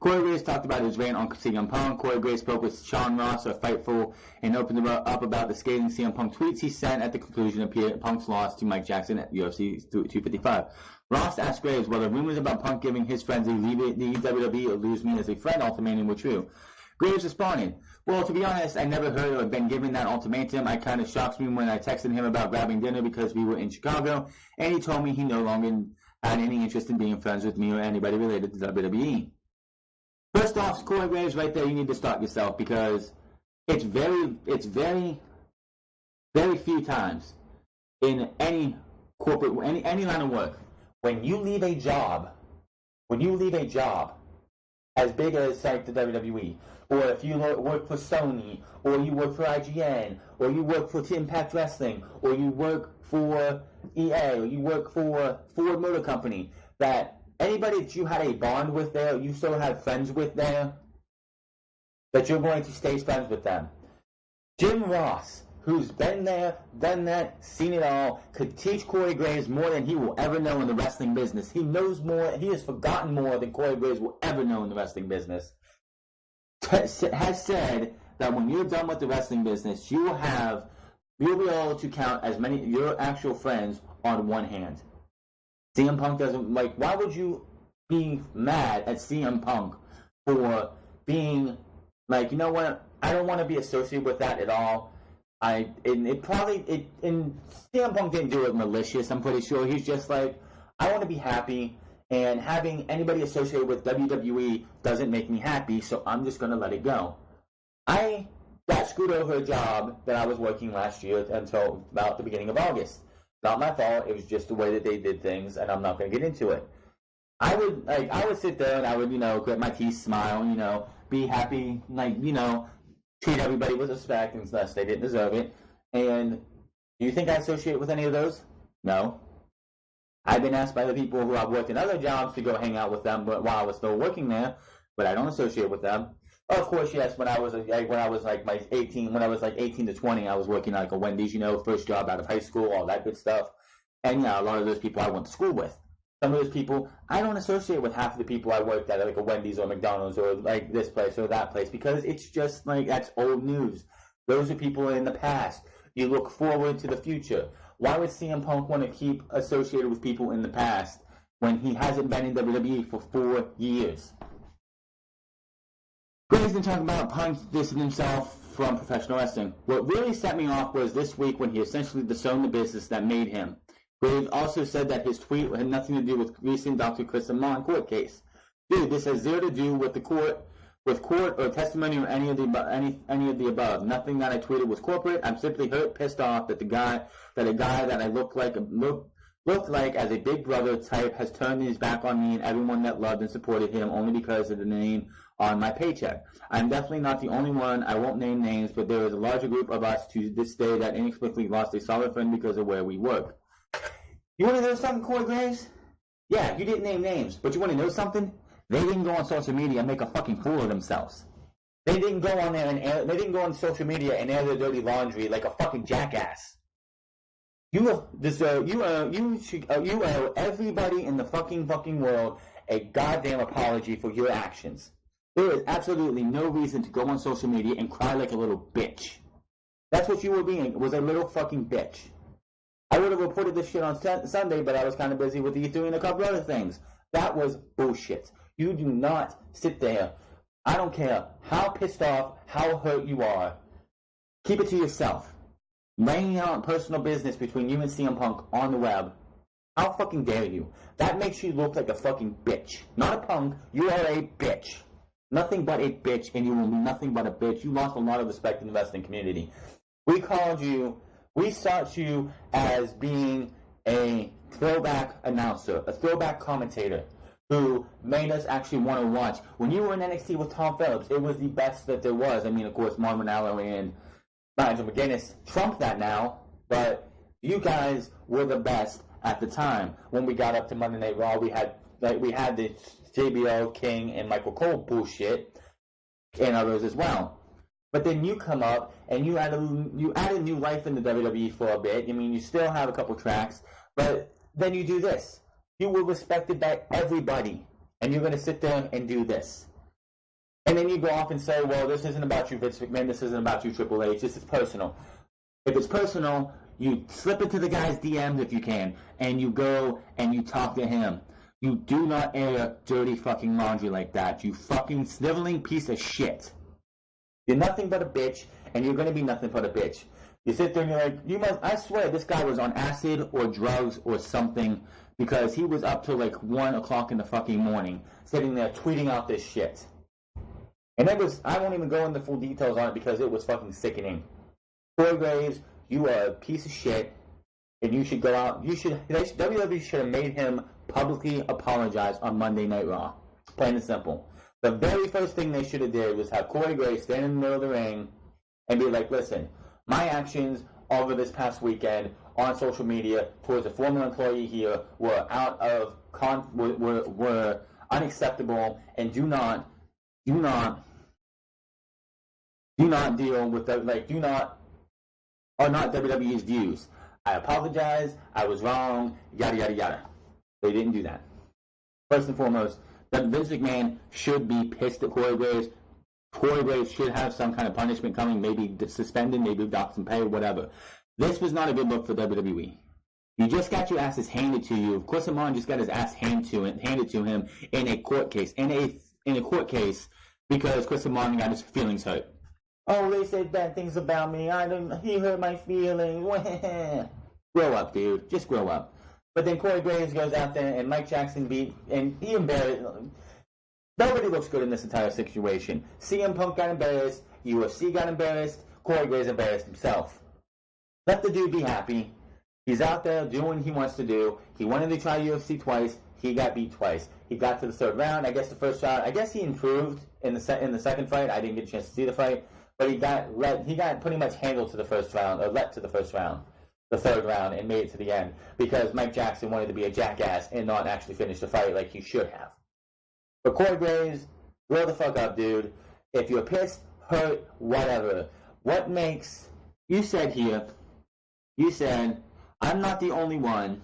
Corey Graves talked about his rant on CM Punk. Corey Graves spoke with Sean Ross of Fightful and opened up about the scathing CM Punk tweets he sent at the conclusion of Punk's loss to Mike Jackson at UFC 255. Ross asked Graves whether rumors about Punk giving his friends a leave the WWE or lose me as a friend ultimatum were true. Graves responded, "Well, to be honest, I never heard or been given that ultimatum. It kind of shocks me when I texted him about grabbing dinner because we were in Chicago, and he told me he no longer had any interest in being friends with me or anybody related to WWE." First off, Corey Graves, right there, you need to start yourself, because it's very, very few times in any corporate, any line of work, when you leave a job as big as like the WWE, or if you work for Sony, or you work for IGN, or you work for Impact Wrestling, or you work for EA, or you work for Ford Motor Company, that anybody that you had a bond with there, you still had friends with there, that you're going to stay friends with them. Jim Ross, who's been there, done that, seen it all, could teach Corey Graves more than he will ever know in the wrestling business. He knows more, he has forgotten more than Corey Graves will ever know in the wrestling business. Has said that when you're done with the wrestling business, you'll be able to count as many of your actual friends on one hand. CM Punk doesn't, why would you be mad at CM Punk for being, you know what, I don't want to be associated with that at all. And CM Punk didn't do it malicious, I'm pretty sure. He's just I want to be happy, and having anybody associated with WWE doesn't make me happy, so I'm just going to let it go. I got screwed over a job that I was working last year until about the beginning of August. Not my fault. It was just the way that they did things, and I'm not going to get into it. I would sit there and I would, grit my teeth, smile, be happy, treat everybody with respect unless they didn't deserve it. And do you think I associate with any of those? No. I've been asked by the people who I've worked in other jobs to go hang out with them, but while I was still working there, but I don't associate with them. Of course, yes. When I was 18 to 20, I was working at a Wendy's, first job out of high school, all that good stuff. And yeah, a lot of those people I went to school with. Some of those people I don't associate with half of the people I worked at, like a Wendy's or McDonald's or this place or that place, because it's just that's old news. Those are people in the past. You look forward to the future. Why would CM Punk want to keep associated with people in the past when he hasn't been in WWE for 4 years? Graves been talking about Punk distancing himself from professional wrestling. What really set me off was this week when he essentially disowned the business that made him. Graves also said that his tweet had nothing to do with recent Dr. Chris Amon court case. Dude, this has zero to do with the court or testimony or any of the above. Nothing that I tweeted was corporate. I'm simply hurt, pissed off that a guy that I look looked like as a big brother type has turned his back on me and everyone that loved and supported him only because of the name on my paycheck. I'm definitely not the only one. I won't name names, but there is a larger group of us to this day that inexplicably lost a solid friend because of where we work. You want to know something, Corey Graves? Yeah, you didn't name names, but you want to know something? They didn't go on social media and make a fucking fool of themselves. They didn't go on there and they didn't go on social media and air their dirty laundry like a fucking jackass. You owe everybody in the fucking world a goddamn apology for your actions. There is absolutely no reason to go on social media and cry like a little bitch. That's what you were being, was a little fucking bitch. I would have reported this shit on Sunday, but I was kind of busy with doing a couple other things. That was bullshit. You do not sit there. I don't care how pissed off, how hurt you are. Keep it to yourself. Laying out personal business between you and CM Punk on the web. How fucking dare you? That makes you look like a fucking bitch. Not a punk. You are a bitch. Nothing but a bitch, and you will be nothing but a bitch. You lost a lot of respect in the wrestling community. We sought you as being a throwback announcer, a throwback commentator, who made us actually want to watch. When you were in NXT with Tom Phillips, it was the best that there was. I mean, of course, Marvin Allen and Nigel McGuinness trump that now, but you guys were the best at the time. When we got up to Monday Night Raw, we had the JBL, King, and Michael Cole bullshit, and others as well. But then you come up and you added new life in the WWE for a bit. I mean, you still have a couple tracks, but then you do this. You were respected by everybody, and you're going to sit there and do this. And then you go off and say, well, this isn't about you, Vince McMahon. This isn't about you, Triple H. This is personal. If it's personal, you slip into the guy's DMs if you can, and you go and you talk to him. You do not air dirty fucking laundry like that, you fucking sniveling piece of shit. You're nothing but a bitch, and you're going to be nothing but a bitch. You sit there and you're like, I swear this guy was on acid or drugs or something, because he was up till like 1 o'clock in the fucking morning, sitting there tweeting out this shit. And I won't even go into full details on it because it was fucking sickening. Corey Graves, you are a piece of shit, and you should go out, WWE should have made him publicly apologize on Monday Night Raw. Plain and simple. The very first thing they should have did was have Corey Graves stand in the middle of the ring and be like, listen, my actions over this past weekend on social media towards a former employee here were were unacceptable, and do not deal with that, are not WWE's views. I apologize, I was wrong, yada yada yada. They didn't do that. First and foremost, Vince McMahon should be pissed at Corey Graves. Corey Graves should have some kind of punishment coming, maybe suspended, maybe dock some pay, whatever. This was not a good look for WWE. You just got your asses handed to you. Of course, Amon just got his ass handed to him in a court case. In a court case, because Chris Amon got his feelings hurt. Oh, they said bad things about me. He hurt my feelings. Grow up, dude. Just grow up. But then Corey Graves goes out there and Mike Jackson and he embarrassed. Nobody looks good in this entire situation. CM Punk got embarrassed. UFC got embarrassed. Corey Graves embarrassed himself. Let the dude be happy. He's out there doing what he wants to do. He wanted to try UFC twice. He got beat twice. He got to the third round. I guess the first round. I guess he improved in the second fight. I didn't get a chance to see the fight, but he got pretty much handled to the first round, or let to the first round, the third round, and made it to the end because Mike Jackson wanted to be a jackass and not actually finish the fight like he should have. But Corey Graves, grow the fuck up, dude. If you're pissed, hurt, whatever. What makes you said here? You said, I'm not the only one.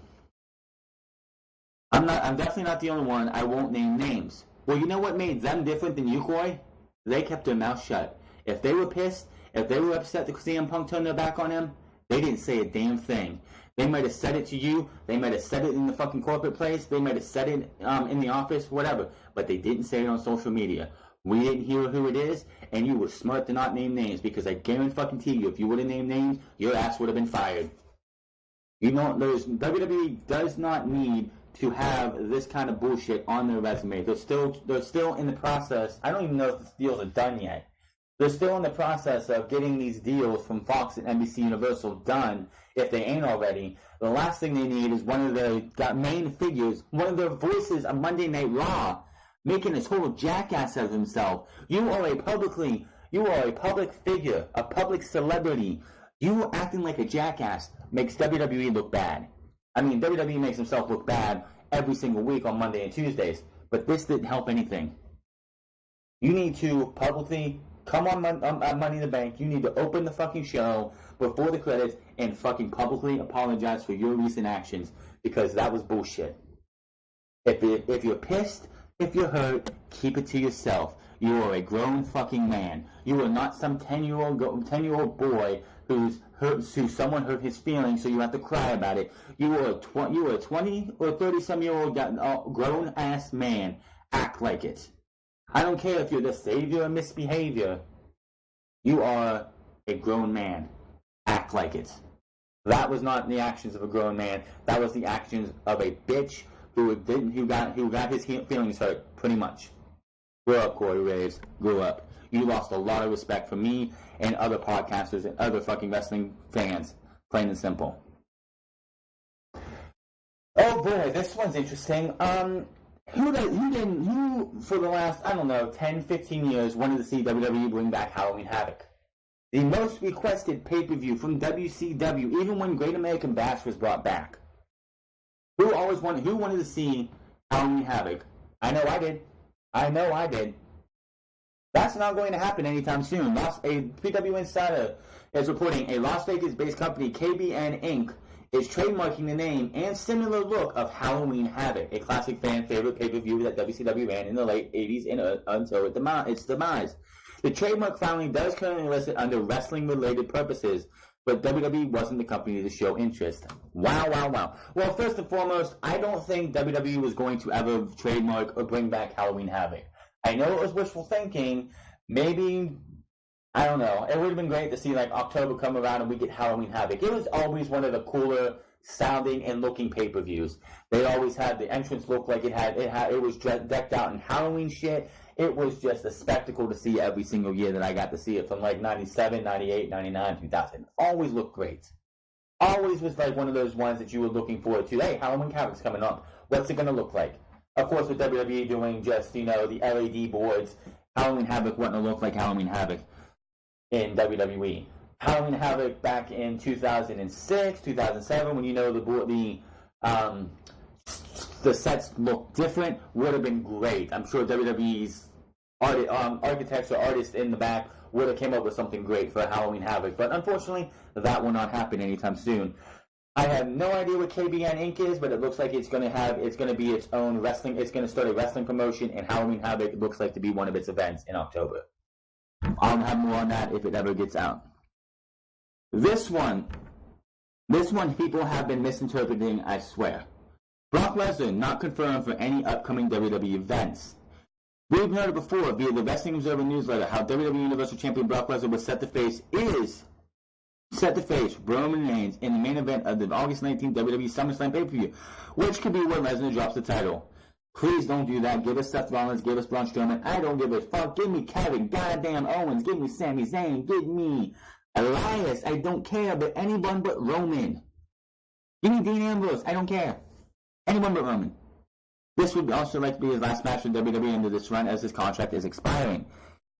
I'm definitely not the only one. I won't name names. Well, you know what made them different than you, Corey? They kept their mouth shut. If they were pissed, if they were upset that CM Punk turned their back on him, they didn't say a damn thing. They might have said it to you. They might have said it in the fucking corporate place. They might have said it in the office, whatever. But they didn't say it on social media. We didn't hear who it is, and you were smart to not name names because I guarantee you, if you would have named names, your ass would have been fired. You know, WWE does not need to have this kind of bullshit on their resume. They're still in the process. I don't even know if the deals are done yet. They're still in the process of getting these deals from Fox and NBC Universal done if they ain't already. The last thing they need is one of the main figures, one of the voices of Monday Night Raw, making a total jackass of himself. You are a public figure, a public celebrity. You acting like a jackass makes WWE look bad. I mean, WWE makes himself look bad every single week on Monday and Tuesdays, but this didn't help anything. You need to publicly come on Money in the Bank. You need to open the fucking show before the credits and fucking publicly apologize for your recent actions, because that was bullshit. If you're pissed, if you're hurt, keep it to yourself. You are a grown fucking man. You are not some 10-year-old boy who someone hurt his feelings, so you have to cry about it. You are a 20 or 30-some-year-old grown ass man. Act like it. I don't care if you're the savior of misbehavior. You are a grown man. Act like it. That was not the actions of a grown man. That was the actions of a bitch who got his feelings hurt, pretty much. Grow up, Corey Graves. Grow up. You lost a lot of respect from me and other podcasters and other fucking wrestling fans. Plain and simple. Oh boy, this one's interesting. Who for the last, 10, 15 years wanted to see WWE bring back Halloween Havoc? The most requested pay-per-view from WCW, even when Great American Bash was brought back. Who wanted to see Halloween Havoc? I know I did. That's not going to happen anytime soon. A PW Insider is reporting a Las Vegas-based company, KBN Inc., is trademarking the name and similar look of Halloween Havoc, a classic fan favorite pay-per-view that WCW ran in the late 80s until its demise. The trademark filing does currently listed under wrestling-related purposes, but WWE wasn't the company to show interest. Wow. Well, first and foremost, I don't think WWE was going to ever trademark or bring back Halloween Havoc. I know it was wishful thinking. Maybe, I don't know. It would have been great to see like October come around and we get Halloween Havoc. It was always one of the cooler sounding and looking pay-per-views. They always had the entrance look like it was decked out in Halloween shit. It was just a spectacle to see every single year that I got to see it, from like 97, 98, 99, 2000. Always looked great. Always was like one of those ones that you were looking forward to. Hey, Halloween Havoc's coming up. What's it going to look like? Of course, with WWE doing just, the LED boards, Halloween Havoc wouldn't look like Halloween Havoc in WWE. Halloween Havoc back in 2006, 2007, when the sets looked different, would have been great. I'm sure WWE's architects or artists in the back would have came up with something great for Halloween Havoc, but unfortunately, that will not happen anytime soon. I have no idea what KBN Inc. is, but it looks like it's going to be its own wrestling. It's going to start a wrestling promotion, and Halloween Havoc looks like to be one of its events in October. I'll have more on that if it ever gets out. This one people have been misinterpreting, I swear. Brock Lesnar not confirmed for any upcoming WWE events. We've noted before via the Wrestling Observer newsletter how WWE Universal Champion Brock Lesnar was set to face Roman Reigns in the main event of the August 19th WWE SummerSlam pay-per-view, which could be where Lesnar drops the title. Please don't do that. Give us Seth Rollins, give us Braun Strowman. I don't give a fuck. Give me Kevin goddamn Owens. Give me Sami Zayn. Give me Elias. I don't care, but anyone but Roman. Give me Dean Ambrose. I don't care. Anyone but Roman. This would also like to be his last match with WWE under this run, as his contract is expiring.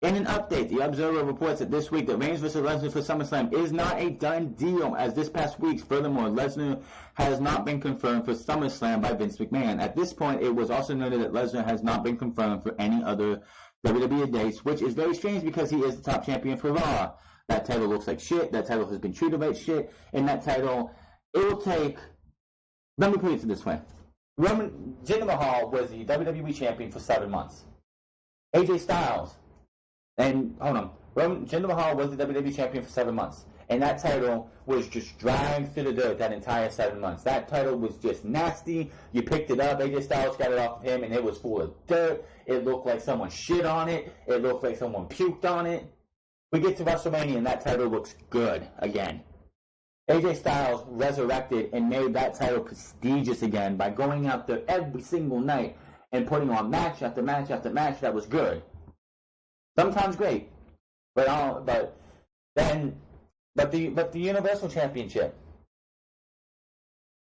In an update, the Observer reports that this week that Reigns vs. Lesnar for SummerSlam is not a done deal, as this past week. Furthermore, Lesnar has not been confirmed for SummerSlam by Vince McMahon. At this point, it was also noted that Lesnar has not been confirmed for any other WWE dates, which is very strange because he is the top champion for Raw. That title looks like shit. That title has been treated like shit. And that title, it will take... Let me put it this way. Jinder Mahal was the WWE champion for 7 months. AJ Styles... Jinder Mahal was the WWE champion for 7 months. And that title was just dragged through the dirt that entire 7 months. That title was just nasty. You picked it up, AJ Styles got it off of him, and it was full of dirt. It looked like someone shit on it. It looked like someone puked on it. We get to WrestleMania, and that title looks good again. AJ Styles resurrected and made that title prestigious again by going out there every single night and putting on match after match after match that was good. Sometimes great, but the Universal Championship.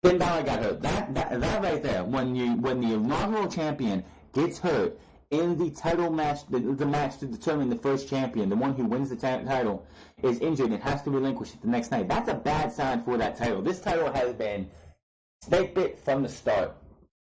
Finn Balor got hurt. That right there, when the inaugural champion gets hurt in the title match, the match to determine the first champion, the one who wins the title, is injured and has to relinquish it the next night. That's a bad sign for that title. This title has been snake bit from the start.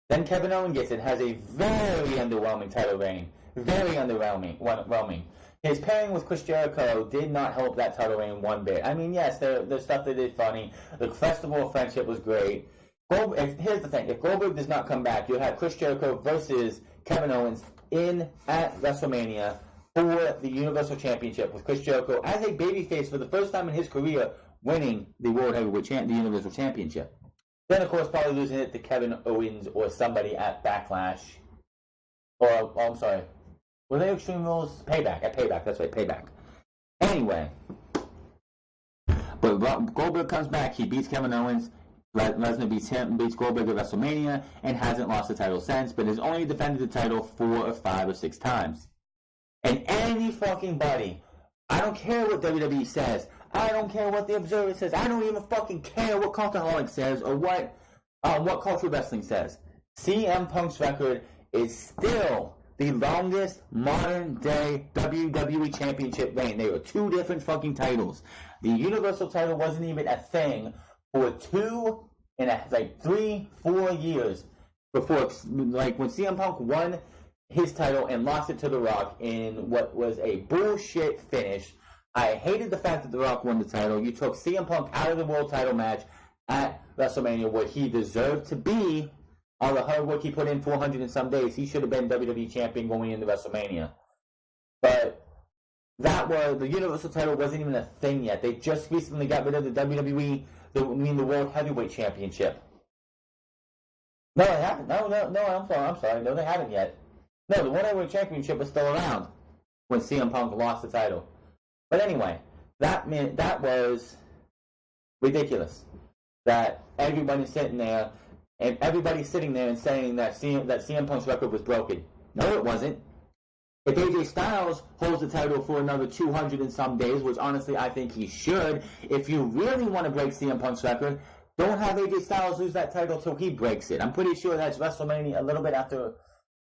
Then Kevin Owens gets it, has a very underwhelming title reign. Very underwhelming. His pairing with Chris Jericho did not help that title reign one bit. I mean, yes, there's stuff they did funny. The Festival of Friendship was great. Here's the thing. If Goldberg does not come back, you'll have Chris Jericho versus Kevin Owens at WrestleMania for the Universal Championship, with Chris Jericho as a babyface for the first time in his career winning the World Heavyweight the Universal Championship. Then, of course, probably losing it to Kevin Owens or somebody at Backlash. I'm sorry. Were they Extreme Rules? Payback. At Payback. That's right, Payback. Anyway. But Goldberg comes back. He beats Kevin Owens. Lesnar beats Goldberg at WrestleMania and hasn't lost the title since, but has only defended the title 4 or 5 or 6 times. And any fucking body, I don't care what WWE says, I don't care what the Observer says, I don't even fucking care what Cultaholic says or what Culture Wrestling says. CM Punk's record is still the longest modern day WWE Championship reign. They were 2 different fucking titles. The Universal title wasn't even a thing for 3-4 years before, like, when CM Punk won his title and lost it to The Rock in what was a bullshit finish. I hated the fact that The Rock won the title. You took CM Punk out of the world title match at WrestleMania, where he deserved to be. All the hard work he put in, 400 and some days, he should have been WWE champion going into WrestleMania. But the Universal title wasn't even a thing yet. They just recently got rid of the WWE, the World Heavyweight Championship. No, they haven't. No, I'm sorry. No, they haven't yet. No, the World Heavyweight Championship was still around when CM Punk lost the title. But anyway, that was ridiculous. That everybody's sitting there and saying that CM Punk's record was broken. No, it wasn't. If AJ Styles holds the title for another 200 and some days, which honestly I think he should, if you really want to break CM Punk's record, don't have AJ Styles lose that title till he breaks it. I'm pretty sure that's WrestleMania, a little bit after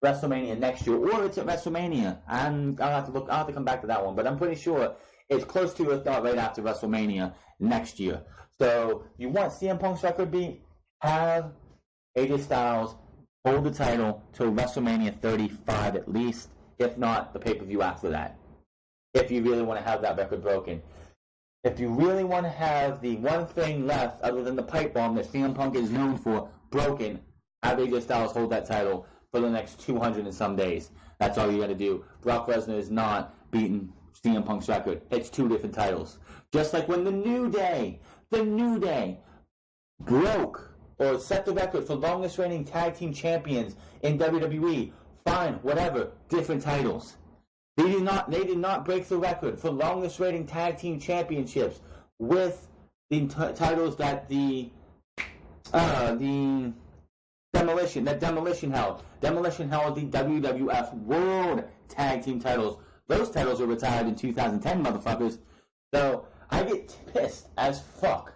WrestleMania next year, or it's at WrestleMania. I'll have to come back to that one, but I'm pretty sure it's close to a thought right after WrestleMania next year. So you want CM Punk's record beat? Have AJ Styles hold the title till WrestleMania 35 at least, if not the pay-per-view after that. If you really want to have that record broken. If you really want to have the one thing left other than the pipe bomb that CM Punk is known for broken, have AJ Styles hold that title for the next 200 and some days. That's all you got to do. Brock Lesnar is not beating CM Punk's record. It's 2 different titles. Just like when the New Day broke or set the record for longest reigning tag team champions in WWE. Fine, whatever, different titles. They did not break the record for longest reigning tag team championships with the titles that the Demolition held. Demolition held the WWF World Tag Team titles. Those titles were retired in 2010, motherfuckers. So I get pissed as fuck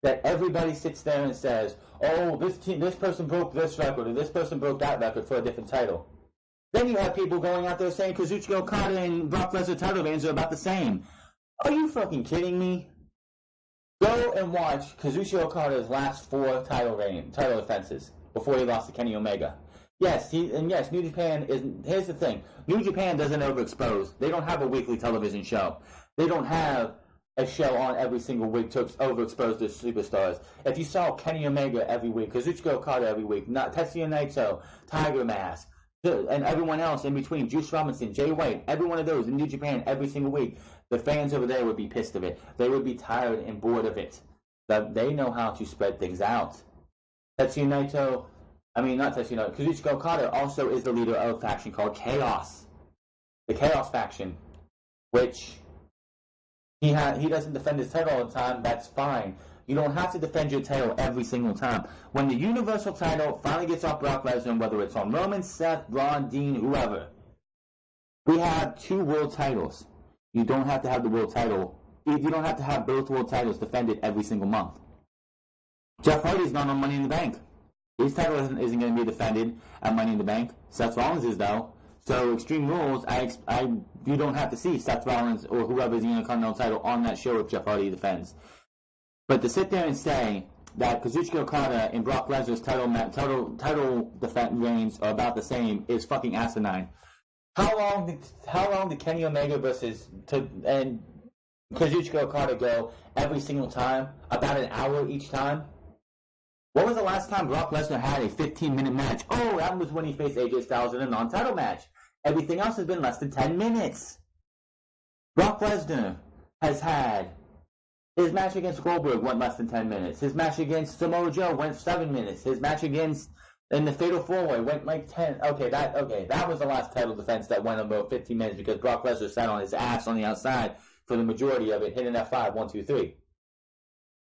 that everybody sits there and says, "Oh, this person broke this record, or this person broke that record for a different title." Then you have people going out there saying Kazuchika Okada and Brock Lesnar title reigns are about the same. Are you fucking kidding me? Go and watch Kazuchika Okada's last 4 title defenses before he lost to Kenny Omega. Yes, New Japan is. Here's the thing: New Japan doesn't overexpose. They don't have a weekly television show. They don't have a show on every single week to overexpose their superstars. If you saw Kenny Omega every week, Kazuchika Okada every week, Tetsuya Naito, Tiger Mask, and everyone else in between, Juice Robinson, Jay White, every one of those in New Japan every single week, the fans over there would be pissed of it. They would be tired and bored of it. They know how to spread things out. Kazuchika Okada also is the leader of a faction called Chaos. The Chaos faction, which he doesn't defend his title all the time. That's fine. You don't have to defend your title every single time. When the Universal title finally gets off Brock Lesnar, whether it's on Roman, Seth, Braun, Dean, whoever, we have 2 world titles. You don't have to have the world title. You don't have to have both world titles defended every single month. Jeff Hardy's not on Money in the Bank. His title isn't going to be defended at Money in the Bank. Seth Rollins is, though. So Extreme Rules, you don't have to see Seth Rollins or whoever's the Intercontinental title on that show if Jeff Hardy defends. But to sit there and say that Kazuchika Okada and Brock Lesnar's title defense reigns are about the same is fucking asinine. How long did Kenny Omega and Kazuchika Okada go every single time? About an hour each time? What was the last time Brock Lesnar had a 15-minute match? Oh, that was when he faced AJ Styles in a non-title match. Everything else has been less than 10 minutes. Brock Lesnar has had his match against Goldberg went less than 10 minutes. His match against Samoa Joe went 7 minutes. His match in the Fatal 4-Way went like 10. That was the last title defense that went about 15 minutes because Brock Lesnar sat on his ass on the outside for the majority of it, hitting F5, 1, 2, 3.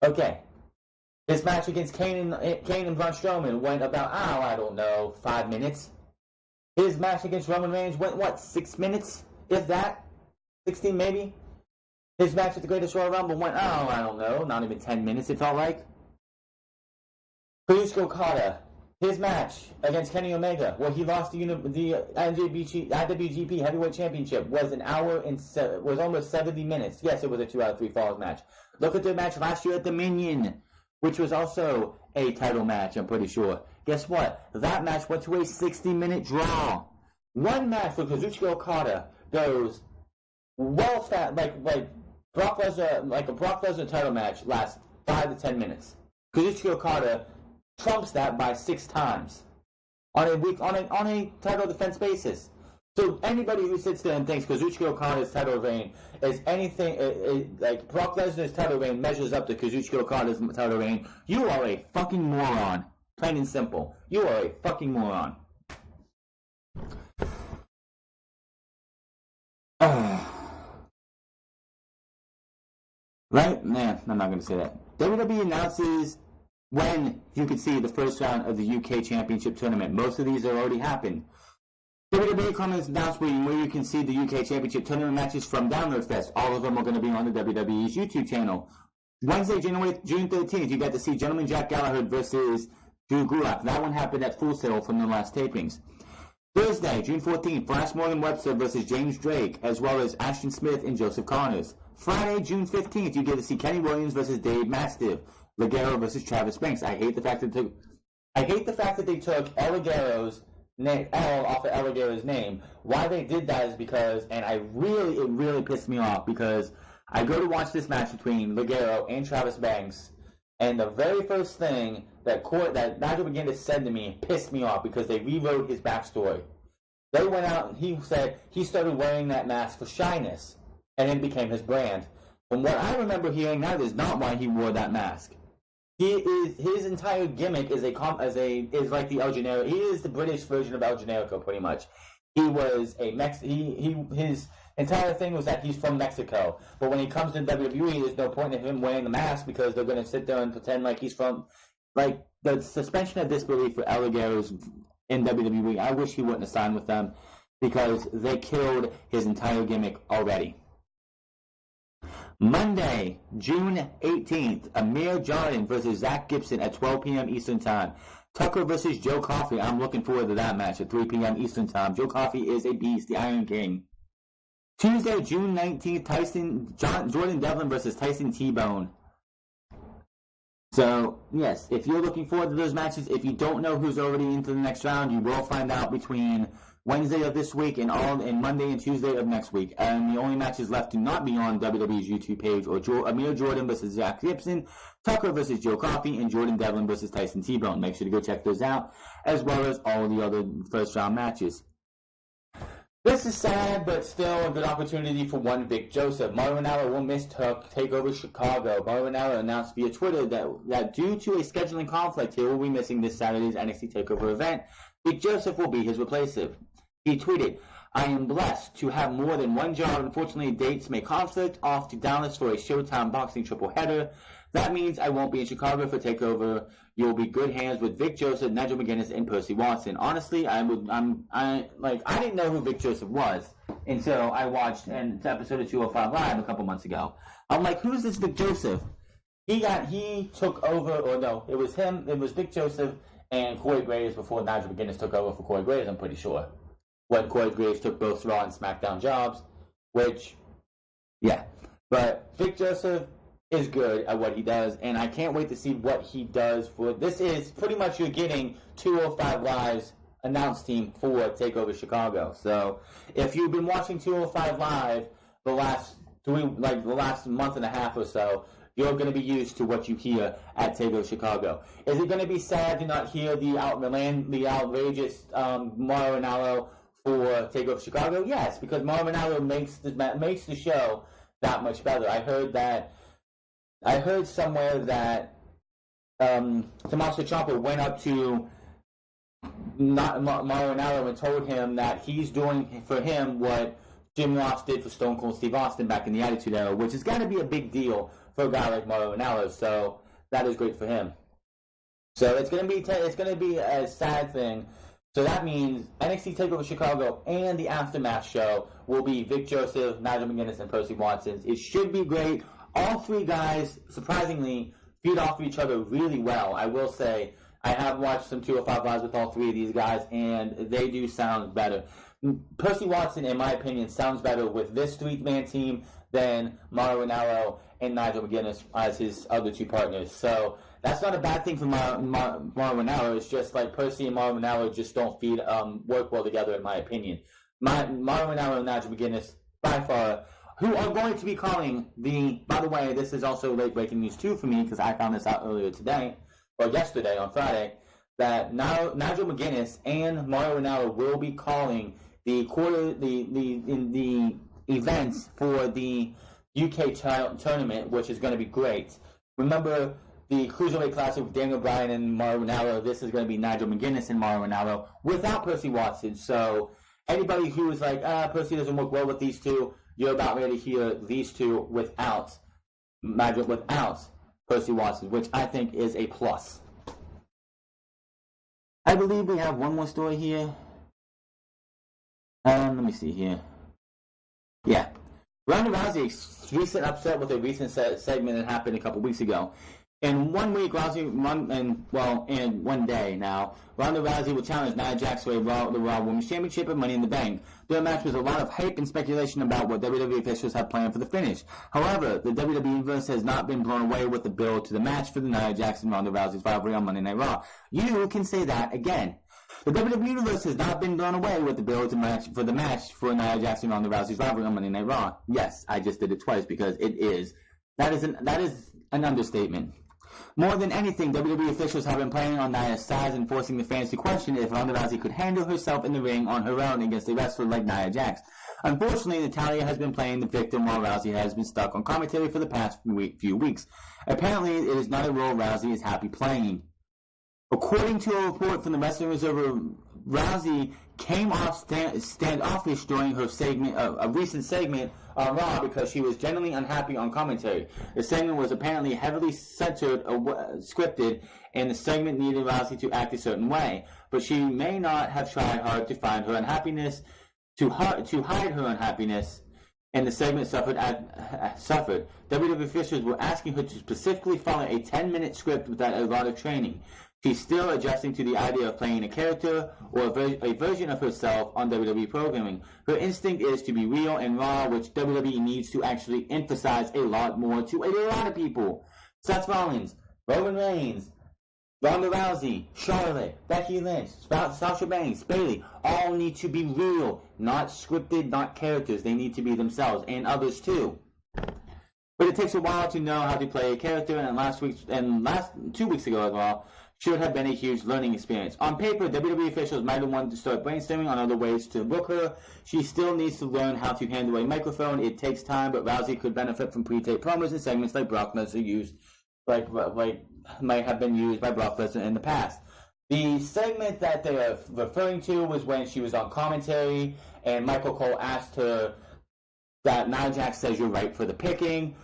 Okay. His match against Kane and Braun Strowman went about, 5 minutes. His match against Roman Reigns went, 6 minutes? If that? 16 maybe? His match at the Greatest Royal Rumble went, not even 10 minutes it felt like. Kazuchika Okada, his match against Kenny Omega, where he lost the IWGP Heavyweight Championship, was was almost 70 minutes. Yes, it was a 2 out of 3 falls match. Look at the match last year at Dominion, which was also a title match, I'm pretty sure. Guess what? That match went to a 60-minute draw. One match for Kazuchika Okada goes well fast, like Brock Lesnar, like a Brock Lesnar title match lasts 5 to 10 minutes. Kazuchika Okada trumps that by 6 times on a title defense basis. So anybody who sits there and thinks Kazuchika Okada's title reign is anything like Brock Lesnar's title reign measures up to Kazuchika Okada's title reign, you are a fucking moron. Plain and simple. You are a fucking moron. Right? Nah, I'm not going to say that. WWE announces when you can see the first round of the UK Championship Tournament. Most of these have already happened. WWE comments announcement where you can see the UK Championship Tournament matches from Download Fest. All of them are going to be on the WWE's YouTube channel. Wednesday, June 13th, you got to see Gentleman Jack Gallagher versus Drew Gulak. That one happened at Full Sail from the last tapings. Thursday, June 14th, Flash Morgan Webster versus James Drake, as well as Ashton Smith and Joseph Connors. Friday, June 15th, you get to see Kenny Williams versus Dave Mastiff, Ligero versus Travis Banks. I hate the fact that they took El Ligero's name, L off of El Ligero's name. Why they did that is because, and it really pissed me off because I go to watch this match between Ligero and Travis Banks, and the very first thing that Nigel McGuinness said to me pissed me off because they rewrote his backstory. They went out and he said he started wearing that mask for shyness, and it became his brand. From what I remember hearing, that is not why he wore that mask. His entire gimmick is like the El Generico. He is the British version of El Generico, pretty much. He was his entire thing was that he's from Mexico. But when he comes to WWE, there's no point in him wearing the mask because they're going to sit there and pretend like he's from, like, the suspension of disbelief for El Ligero's in WWE. I wish he wouldn't have signed with them because they killed his entire gimmick already. Monday, June 18th, Amir Jordan versus Zach Gibson at 12 p.m. Eastern Time. Tucker versus Joe Coffey. I'm looking forward to that match at 3 p.m. Eastern Time. Joe Coffey is a beast, the Iron King. Tuesday, June 19th, Jordan Devlin versus Tyson T-Bone. So, yes, if you're looking forward to those matches, if you don't know who's already into the next round, you will find out between Wednesday of this week and Monday and Tuesday of next week. And the only matches left to not be on WWE's YouTube page are Amir Jordan versus Zach Gibson, Tucker versus Joe Coffey, and Jordan Devlin versus Tyson T-Bone. Make sure to go check those out, as well as all the other first round matches. This is sad, but still a good opportunity for one Vic Joseph. Mauro Ranallo will miss TakeOver Chicago. Mauro Ranallo announced via Twitter that due to a scheduling conflict, he will be missing this Saturday's NXT TakeOver event. Vic Joseph will be his replacement. He tweeted, "I am blessed to have more than one job. Unfortunately, dates may conflict. Off to Dallas for a Showtime boxing triple header. That means I won't be in Chicago for TakeOver. You'll be good hands with Vic Joseph, Nigel McGuinness, and Percy Watson." Honestly, I didn't know who Vic Joseph was until I watched an episode of 205 Live a couple months ago. I'm like, who's this Vic Joseph? he took over, or no, it was him. It was Vic Joseph and Corey Graves before Nigel McGuinness took over for Corey Graves. I'm pretty sure when Corey Graves took both Raw and SmackDown jobs, which, yeah. But Vic Joseph is good at what he does, and I can't wait to see what he does for. This is pretty much you're getting 205 Live's announce team for TakeOver Chicago. So if you've been watching 205 Live the last month and a half or so, you're going to be used to what you hear at TakeOver Chicago. Is it going to be sad to not hear the outrageous Mauro Ranallo for TakeOver Chicago? Yes, because Mauro Ranallo makes the show that much better. I heard somewhere that Tommaso Ciampa went up to Mauro Ranallo and told him that he's doing for him what Jim Ross did for Stone Cold Steve Austin back in the Attitude Era, which is going to be a big deal for a guy like Mauro Ranallo. So that is great for him. So it's going to be a sad thing. So that means NXT TakeOver Chicago and the Aftermath show will be Vic Joseph, Nigel McGuinness, and Percy Watson. It should be great. All three guys, surprisingly, feed off of each other really well. I will say, I have watched some 205 Lives with all three of these guys, and they do sound better. Percy Watson, in my opinion, sounds better with this three-man team than Mauro Ranallo and Nigel McGuinness as his other two partners. So that's not a bad thing for Mauro Ranallo. It's just like Percy and Mauro Ranallo just don't work well together, in my opinion. Mauro Ranallo and Nigel McGuinness, by far, who are going to be calling by the way, this is also late breaking news too for me because I found this out earlier today, or yesterday on Friday, that Nigel McGuinness and Mauro Ranallo will be calling the events for the UK tournament, which is going to be great. Remember the Cruiserweight Classic with Daniel Bryan and Mauro Ranallo. This is going to be Nigel McGuinness and Mauro Ranallo without Percy Watson. So anybody who is like, Percy doesn't work well with these two, you're about ready to hear these two without Percy Watson, which I think is a plus. I believe we have one more story here. Let me see here. Yeah. Ronda Rousey's recent upset with a recent segment that happened a couple weeks ago. In 1 week, in 1 day now, Ronda Rousey will challenge Nia Jax for the Raw Women's Championship and Money in the Bank. Their match was a lot of hype and speculation about what WWE officials have planned for the finish. However, the WWE Universe has not been blown away with the build to the match for the Nia Jax and Ronda Rousey's rivalry on Monday Night Raw. You can say that again. The WWE Universe has not been blown away with the build to the match for Nia Jax and Ronda Rousey's rivalry on Monday Night Raw. Yes, I just did it twice because it is. That is an understatement. More than anything, WWE officials have been playing on Nia's size and forcing the fans to question if Ronda Rousey could handle herself in the ring on her own against a wrestler like Nia Jax. Unfortunately, Natalya has been playing the victim while Rousey has been stuck on commentary for the past few weeks. Apparently, it is not a role Rousey is happy playing. According to a report from the Wrestling Observer, Rousey came off standoffish during her segment, a recent segment on Raw because she was genuinely unhappy on commentary. The segment was apparently heavily scripted, and the segment needed Rousey to act a certain way. But she may not have tried hard to find her unhappiness, to hide her unhappiness, and the segment suffered. WWE officials were asking her to specifically follow a 10-minute script without a lot of training. She's still adjusting to the idea of playing a character or a version of herself on WWE programming. Her instinct is to be real and raw, which WWE needs to actually emphasize a lot more to a lot of people. Seth Rollins, Roman Reigns, Ronda Rousey, Charlotte, Becky Lynch, Sasha Banks, Bayley, all need to be real, not scripted, not characters. They need to be themselves, and others too. But it takes a while to know how to play a character, and 2 weeks ago as well, should have been a huge learning experience. On paper, WWE officials might have wanted to start brainstorming on other ways to book her. She still needs to learn how to handle a microphone. It takes time, but Rousey could benefit from pre-taped promos and segments like Brock Lesnar used, like might have been used by Brock Lesnar in the past. The segment that they are referring to was when she was on commentary, and Michael Cole asked her that Nia Jax says you're right for the picking.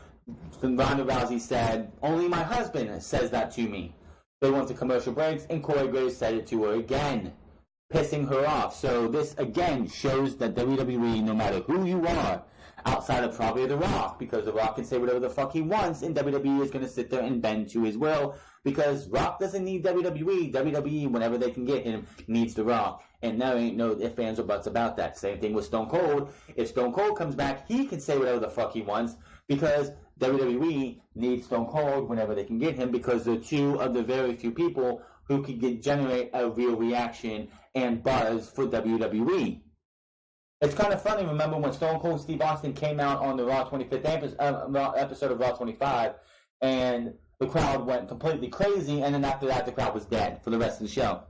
Ronda Rousey said, "Only my husband says that to me." They went to commercial breaks, and Corey Graves said it to her again, pissing her off. So this, again, shows that WWE, no matter who you are, outside of probably The Rock, because The Rock can say whatever the fuck he wants, and WWE is going to sit there and bend to his will, because Rock doesn't need WWE. WWE, whenever they can get him, needs The Rock. And there ain't no ifs, ands, or buts about that. Same thing with Stone Cold. If Stone Cold comes back, he can say whatever the fuck he wants, because WWE needs Stone Cold whenever they can get him, because they're two of the very few people who can generate a real reaction and buzz for WWE. It's kind of funny, remember when Stone Cold Steve Austin came out on the Raw 25th episode of Raw 25, and the crowd went completely crazy, and then after that the crowd was dead for the rest of the show.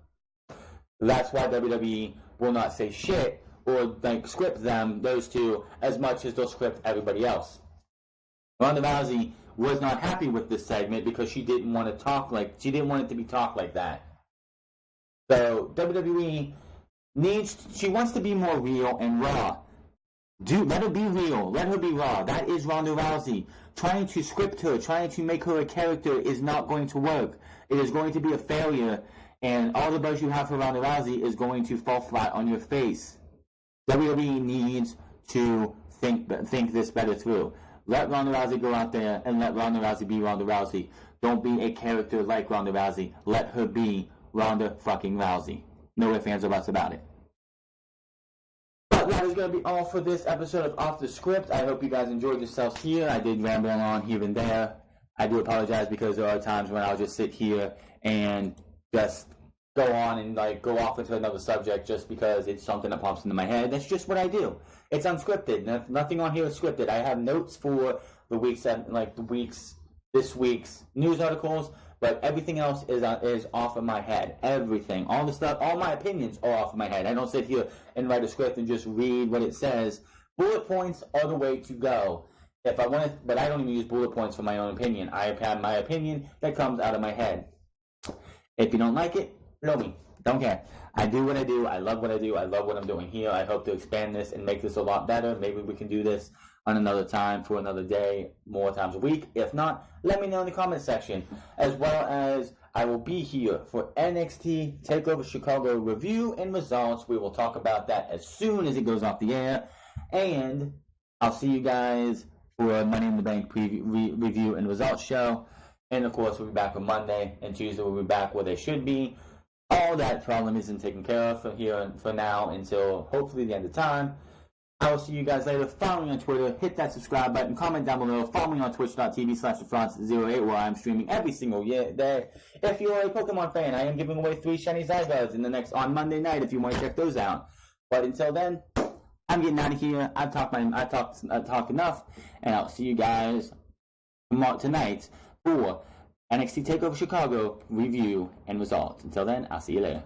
That's why WWE will not say shit or like script them, those two, as much as they'll script everybody else. Ronda Rousey was not happy with this segment because she didn't want it to be talked like that. So WWE she wants to be more real and raw. Let her be real. Let her be raw. That is Ronda Rousey. Trying to script her, trying to make her a character is not going to work. It is going to be a failure, and all the buzz you have for Ronda Rousey is going to fall flat on your face. WWE needs to think this better through. Let Ronda Rousey go out there and let Ronda Rousey be Ronda Rousey. Don't be a character like Ronda Rousey. Let her be Ronda fucking Rousey. No ifs, ands, or buts about it. But that is going to be all for this episode of Off the Script. I hope you guys enjoyed yourselves here. I did ramble on here and there. I do apologize because there are times when I'll just sit here and just go on and go off into another subject just because it's something that pops into my head. That's just what I do. It's unscripted. Nothing on here is scripted. I have notes for this week's news articles, but everything else is off of my head. Everything, all the stuff, all my opinions are off of my head. I don't sit here and write a script and just read what it says. Bullet points are the way to go. If I want to, but I don't even use bullet points for my own opinion. I have my opinion that comes out of my head. If you don't like it, know me. Don't care. I do what I do. I love what I do. I love what I'm doing here. I hope to expand this and make this a lot better. Maybe we can do this on another time for another day, more times a week. If not, let me know in the comment section. As well as I will be here for NXT TakeOver Chicago review and results. We will talk about that as soon as it goes off the air. And I'll see you guys for Money in the Bank review and results show. And of course, we'll be back on Monday, and Tuesday we'll be back where they should be. All that problem isn't taken care of from here for now until hopefully the end of time. I will see you guys later. Follow me on Twitter. Hit that subscribe button. Comment down below. Follow me on twitch.tv/thefrance08 where I'm streaming every single day. If you're a Pokemon fan, I am giving away 3 shiny Zygardes on Monday night if you want to check those out. But until then, I'm getting out of here. I've talked enough, and I'll see you guys tonight for NXT TakeOver Chicago review and results. Until then, I'll see you later.